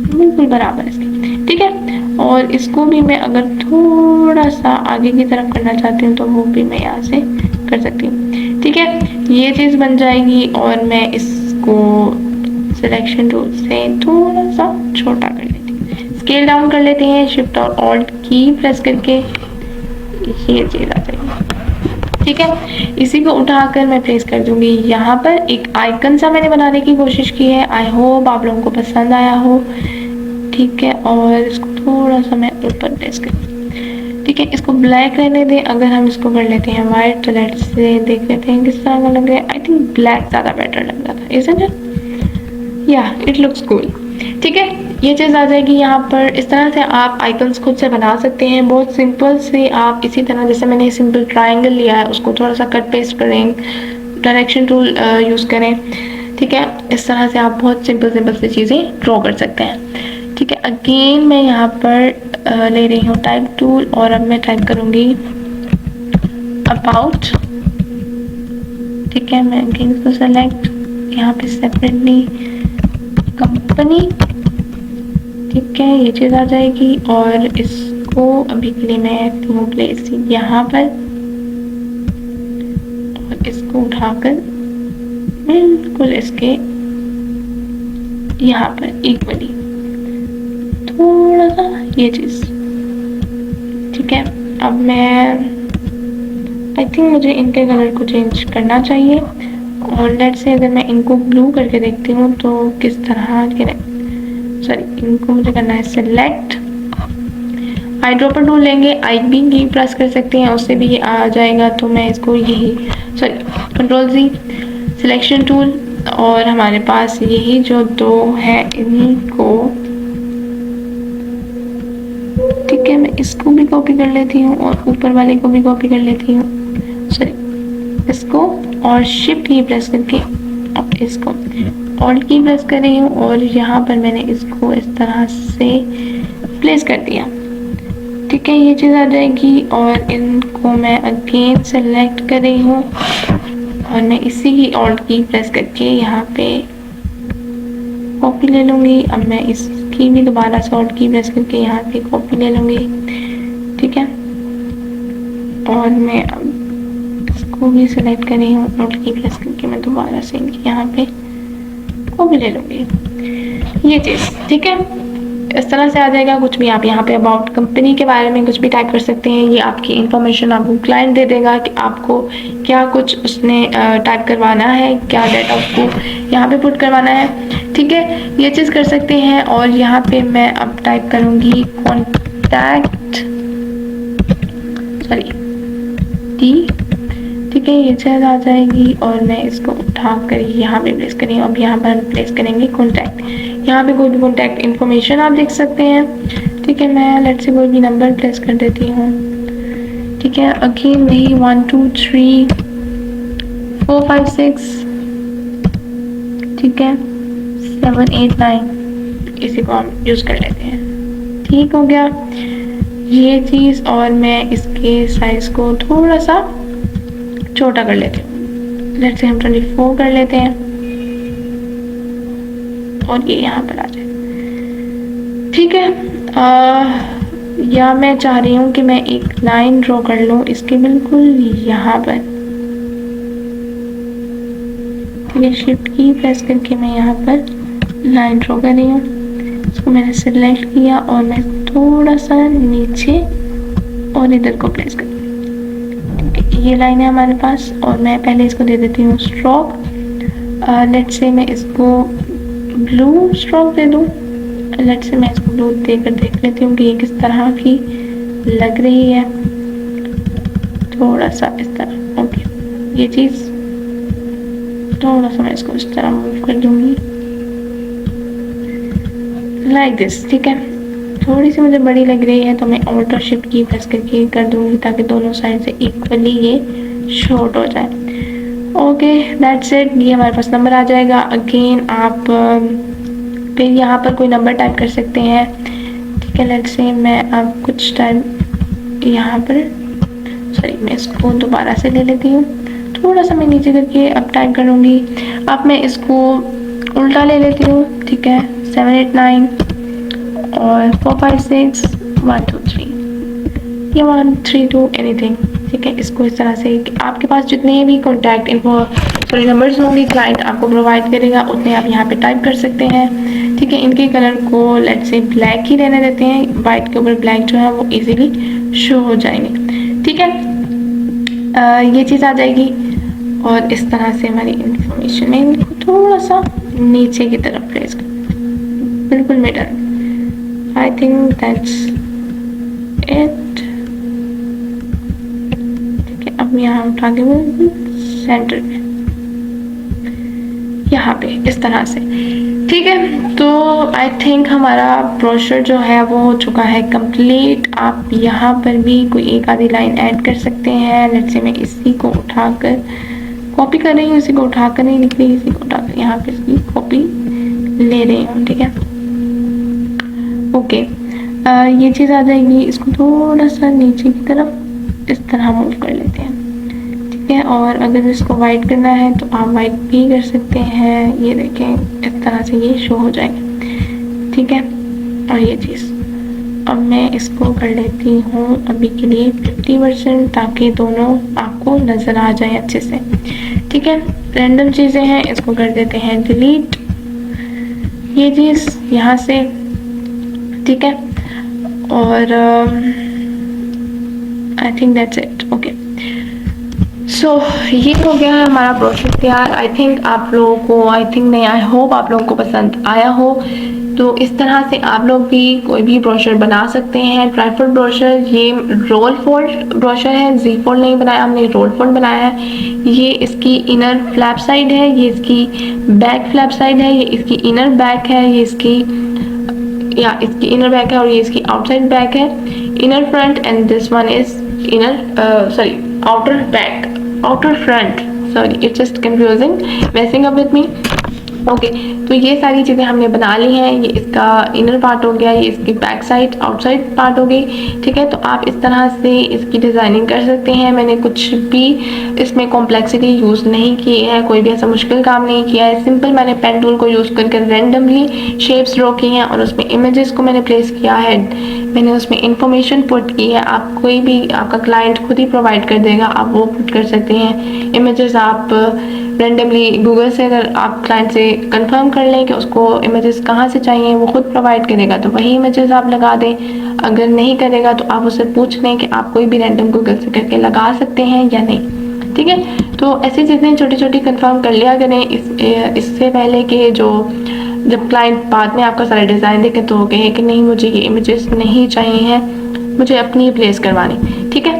[SPEAKER 1] बिल्कुल बराबर इसके। ठीक है, और इसको भी मैं अगर थोड़ा सा आगे की तरफ करना चाहती हूँ तो वो भी मैं यहाँ से कर सकती हूँ। ठीक है, ये चीज़ बन जाएगी और मैं इसको सिलेक्शन टूल से थोड़ा सा छोटा कर लेती हूँ, स्केल डाउन कर लेते हैं, शिफ्ट और ऑल्ट की प्रेस करके ये चीज़ आ जाएगी। ठीक है, इसी को उठाकर मैं प्लेस कर दूंगी यहाँ पर। एक आइकन सा मैंने बनाने की कोशिश की है, आई होप आप लोगों को पसंद आया हो। ठीक है, और इसको थोड़ा सा मैं ऊपर प्लेस कर, ठीक है, इसको ब्लैक रहने दें। अगर हम इसको कर लेते हैं वाइट, तो लेट्स से देख लेते हैं किस तरह का लग रहा है। आई थिंक ब्लैक ज़्यादा बेटर लग रहा था, इज़न्ट इट? या इट लुक्स कूल। ठीक है, ये चीज़ आ जाएगी यहाँ पर। इस तरह से आप आइकन्स खुद से बना सकते हैं, बहुत सिंपल से। आप इसी तरह जैसे मैंने सिंपल ट्रायंगल लिया है, उसको थोड़ा सा कट पेस्ट करें, डायरेक्शन टूल यूज़ करें। ठीक है, इस तरह से आप बहुत सिंपल से चीज़ें ड्रॉ कर सकते हैं। ठीक है, अगेन मैं यहाँ पर ले रही हूँ टाइप टूल और अब मैं टाइप करूँगी अबाउट। ठीक है, मैं अगेन इसको सेलेक्ट, यहाँ पे सेपरेटली कंपनी। ठीक है, ये चीज़ आ जाएगी और इसको अभी के लिए मैं प्लेस यहाँ पर और इसको उठाकर बिल्कुल इसके यहाँ पर इक्वली थोड़ा सा ये चीज़। ठीक है, अब मैं आई थिंक मुझे इनके कलर को चेंज करना चाहिए और लेट्स से अगर मैं इनको ब्लू करके देखती हूँ तो किस तरह के, सॉरी इनको मुझे करना है सेलेक्ट, आई ड्रॉपर टूल लेंगे, आई बी की प्रेस कर सकते हैं, उससे भी ये आ जाएगा। तो मैं इसको यही, सॉरी कंट्रोल जी, सिलेक्शन टूल, और हमारे पास यही जो दो है इन्हीं को, ठीक है, मैं इसको भी कॉपी कर लेती हूँ और ऊपर वाले को भी कॉपी कर लेती हूँ, सॉरी इसको, और शिफ्ट की प्रेस करके अब इसको ऑल्ट की प्रेस कर रही हूँ और यहाँ पर मैंने इसको इस तरह से प्लेस कर दिया। ठीक है, ये चीज़ आ जाएगी और इनको मैं अगेन सेलेक्ट कर रही हूँ और मैं इसी की ऑल्ट की प्रेस करके यहाँ पे कॉपी ले लूँगी। अब मैं इसकी भी दोबारा से ऑल्ट की प्रेस करके यहाँ पे कॉपी ले लूँगी। ठीक है, और मैं अब इसको भी सेलेक्ट कर रही हूँ, ऑल्ट की प्रेस करके मैं दोबारा से यहाँ पे कॉपी ले लूँगी ये चीज़। ठीक है, इस तरह से आ जाएगा। कुछ भी आप यहाँ पे अबाउट कंपनी के बारे में कुछ भी टाइप कर सकते हैं, ये आपकी इंफॉर्मेशन आपको क्लाइंट दे देगा कि आपको क्या कुछ उसने टाइप करवाना है, क्या डाटा उसको यहाँ पे पुट करवाना है। ठीक है, ये चीज़ कर सकते हैं। और यहाँ पे मैं अब टाइप करूँगी कॉन्टैक्ट, सॉरी डी। ठीक है, ये चीज़ आ जाएगी और मैं इसको उठा कर यहाँ पे प्लेस करेंगे। अब यहाँ पर हम प्लेस करेंगे कॉन्टैक्ट, यहाँ पे कोई भी कॉन्टैक्ट इन्फॉर्मेशन आप देख सकते हैं। ठीक है, मैं लेट्स से कोई भी नंबर प्लेस कर देती हूँ। ठीक है, अगेन वही 1 2 3 4 5 6, ठीक है 7 8 9, इसी को हम यूज़ कर लेते हैं। ठीक हो गया ये चीज़, और मैं इसके साइज़ को थोड़ा सा छोटा कर लेते हैं। लेट्स से हम 24 कर लेते हैं और ये यहाँ पर आ जाए। ठीक है। या मैं चाह रही हूँ कि मैं एक लाइन ड्रॉ कर लूँ इसके बिल्कुल यहाँ पर, ठीक है। शिफ्ट की प्रेस करके मैं यहाँ पर लाइन ड्रॉ कर रही हूँ। इसको मैंने सिलेक्ट किया और मैं थोड़ा सा नीचे और इधर को प्लेस कर, ठीक है। ये लाइन है हमारे पास और मैं पहले इसको दे देती हूँ स्ट्रोक। लेट्स से मैं इसको ब्लू स्ट्रोक दे दूँ। लेट्स से मैं इसको ब्लू देकर देख लेती हूँ कि ये किस तरह की लग रही है। थोड़ा सा इस तरह, ओके। ये चीज़ थोड़ा सा मैं इसको इस तरह मूव कर दूँगी लाइक दिस, ठीक है। थोड़ी सी मुझे बड़ी लग रही है तो मैं ऑल्ट और शिफ्ट की प्रेस करके कर दूँगी ताकि दोनों साइड से इक्वली ये शॉर्ट हो जाए। Okay, that's it. ये हमारे पास नंबर आ जाएगा। अगेन आप फिर यहाँ पर कोई नंबर टाइप कर सकते हैं, ठीक है। लेट्स से मैं अब कुछ टाइम यहाँ पर, सॉरी, मैं इसको दोबारा से ले लेती हूँ। थोड़ा सा मैं नीचे करके अब टाइप करूँगी। अब मैं इसको उल्टा ले लेती हूँ, ठीक है। 7 8 9 और 4 5 6 1 2 3 या 1 3 2 एनीथिंग, ठीक है। इसको इस तरह से आपके पास जितने भी कॉन्टैक्ट इन्फो सॉरी नंबर्स होंगे क्लाइंट आपको प्रोवाइड करेगा उतने आप यहाँ पे टाइप कर सकते हैं, ठीक है। इनके कलर को लेट्स से ब्लैक ही रहने देते हैं। वाइट के ऊपर ब्लैक जो है वो इजीली शो हो जाएंगे, ठीक है। ये चीज़ आ जाएगी और इस तरह से हमारी इंफॉर्मेशन में इनको थोड़ा सा नीचे की तरफ प्लेस कर, बिल्कुल middle. I think that's it, ठीक है। अब यहाँ उठा के बिल्कुल सेंटर में यहाँ पे इस तरह से, ठीक है। तो आई थिंक हमारा ब्रोशर जो है वो हो चुका है कंप्लीट। आप यहाँ पर भी कोई एक आधी लाइन ऐड कर सकते हैं। लेट्स से मैं इसी को उठाकर कॉपी कर रही हूँ, इसी को उठाकर नहीं लिख रही, इसी को उठाकर यहाँ पे इसकी कॉपी ले रही हूँ, ठीक है। ओके, ये चीज़ आ जाएगी। इसको थोड़ा सा नीचे की तरफ इस तरह मूव कर लेते हैं, ठीक है। और अगर इसको वाइट करना है तो आप वाइट भी कर सकते हैं। ये देखें इस तरह से ये शो हो जाएगा, ठीक है। और ये चीज़ अब मैं इसको कर लेती हूँ अभी के लिए 50% ताकि दोनों आपको नज़र आ जाए अच्छे से, ठीक है। रैंडम चीज़ें हैं, इसको कर देते हैं डिलीट, ये चीज़ यहाँ से, ठीक है। और I think that's it, okay. So ये हो गया है हमारा ब्रोशर तैयार। आई थिंक आप लोगों को, आई थिंक नहीं, आई होप आप लोगों को पसंद आया हो। तो इस तरह से आप लोग भी कोई भी ब्रोशर बना सकते हैं। ट्राइफोल्ड ब्रोशर, ये रोल फोल्ड ब्रोशर है, जी फोल्ड नहीं बनाया हमने, रोल फोल्ड बनाया है। ये इसकी इनर फ्लैप साइड है, ये इसकी बैक फ्लैप साइड है, ये इसकी इनर बैक है, ये इसकी इसकी इनर बैक है और ये इसकी आउटसाइड बैक है, inner front. And this one is inner sorry outer back, outer front, sorry it's just confusing, messing up with me. Okay, तो ये सारी चीज़ें हमने बना ली हैं। ये इसका इनर पार्ट हो गया, ये इसकी बैक साइड आउटसाइड पार्ट हो गई, ठीक है। तो आप इस तरह से इसकी डिज़ाइनिंग कर सकते हैं। मैंने कुछ भी इसमें कॉम्प्लेक्सिटी यूज़ नहीं की है, कोई भी ऐसा मुश्किल काम नहीं किया है। सिंपल मैंने पेन टूल को यूज़ करके रैंडमली शेप्स ड्रॉ की हैं और उसमें इमेजेस को मैंने प्लेस किया है, मैंने उसमें इंफॉर्मेशन पुट की है। आप कोई भी, आपका क्लाइंट खुद ही प्रोवाइड कर देगा, आप वो पुट कर सकते हैं। इमेजेस आप रैंडमली गूगल से अगर आप क्लाइंट से कंफर्म कर लें कि उसको इमेजेस कहाँ से चाहिए, वो खुद प्रोवाइड करेगा तो वही इमेजेस आप लगा दें। अगर नहीं करेगा तो आप उससे पूछ लें कि आप कोई भी रैंडम गूगल से करके लगा सकते हैं या नहीं, ठीक है। तो ऐसी चीज़ें छोटी छोटी कंफर्म कर लिया करें इससे पहले कि जब क्लाइंट बाद में आपका सारा डिज़ाइन देखे तो कहे कि नहीं मुझे ये इमेजेस नहीं चाहिए हैं, मुझे अपनी प्लेस करवानी, ठीक है।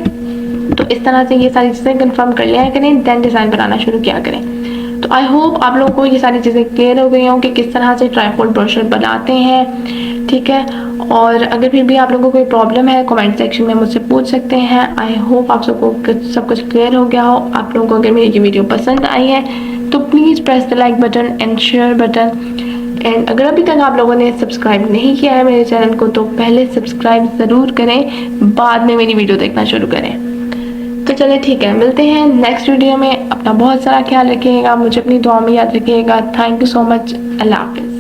[SPEAKER 1] तो इस तरह से ये सारी चीज़ें कंफर्म कर लिया करें, देन डिज़ाइन बनाना शुरू किया करें। तो आई होप आप लोगों को ये सारी चीज़ें क्लियर हो गई हों कि किस तरह से ट्राइफोल्ड ब्रोशर बनाते हैं, ठीक है। और अगर फिर भी आप लोगों को कोई प्रॉब्लम है कमेंट सेक्शन में मुझसे पूछ सकते हैं। आई होप आप सबको सब कुछ क्लियर हो गया हो। आप लोगों को अगर मेरी ये वीडियो पसंद आई है तो please press the like button and share button. And अगर अभी तक आप लोगों ने सब्सक्राइब नहीं किया है मेरे चैनल को तो पहले सब्सक्राइब ज़रूर करें, बाद में मेरी वीडियो देखना शुरू करें। तो चलिए ठीक है, मिलते हैं नेक्स्ट वीडियो में। अपना बहुत सारा ख्याल रखिएगा, मुझे अपनी दुआ में याद रखिएगा। थैंक यू सो मच, अल्लाह हाफिज़।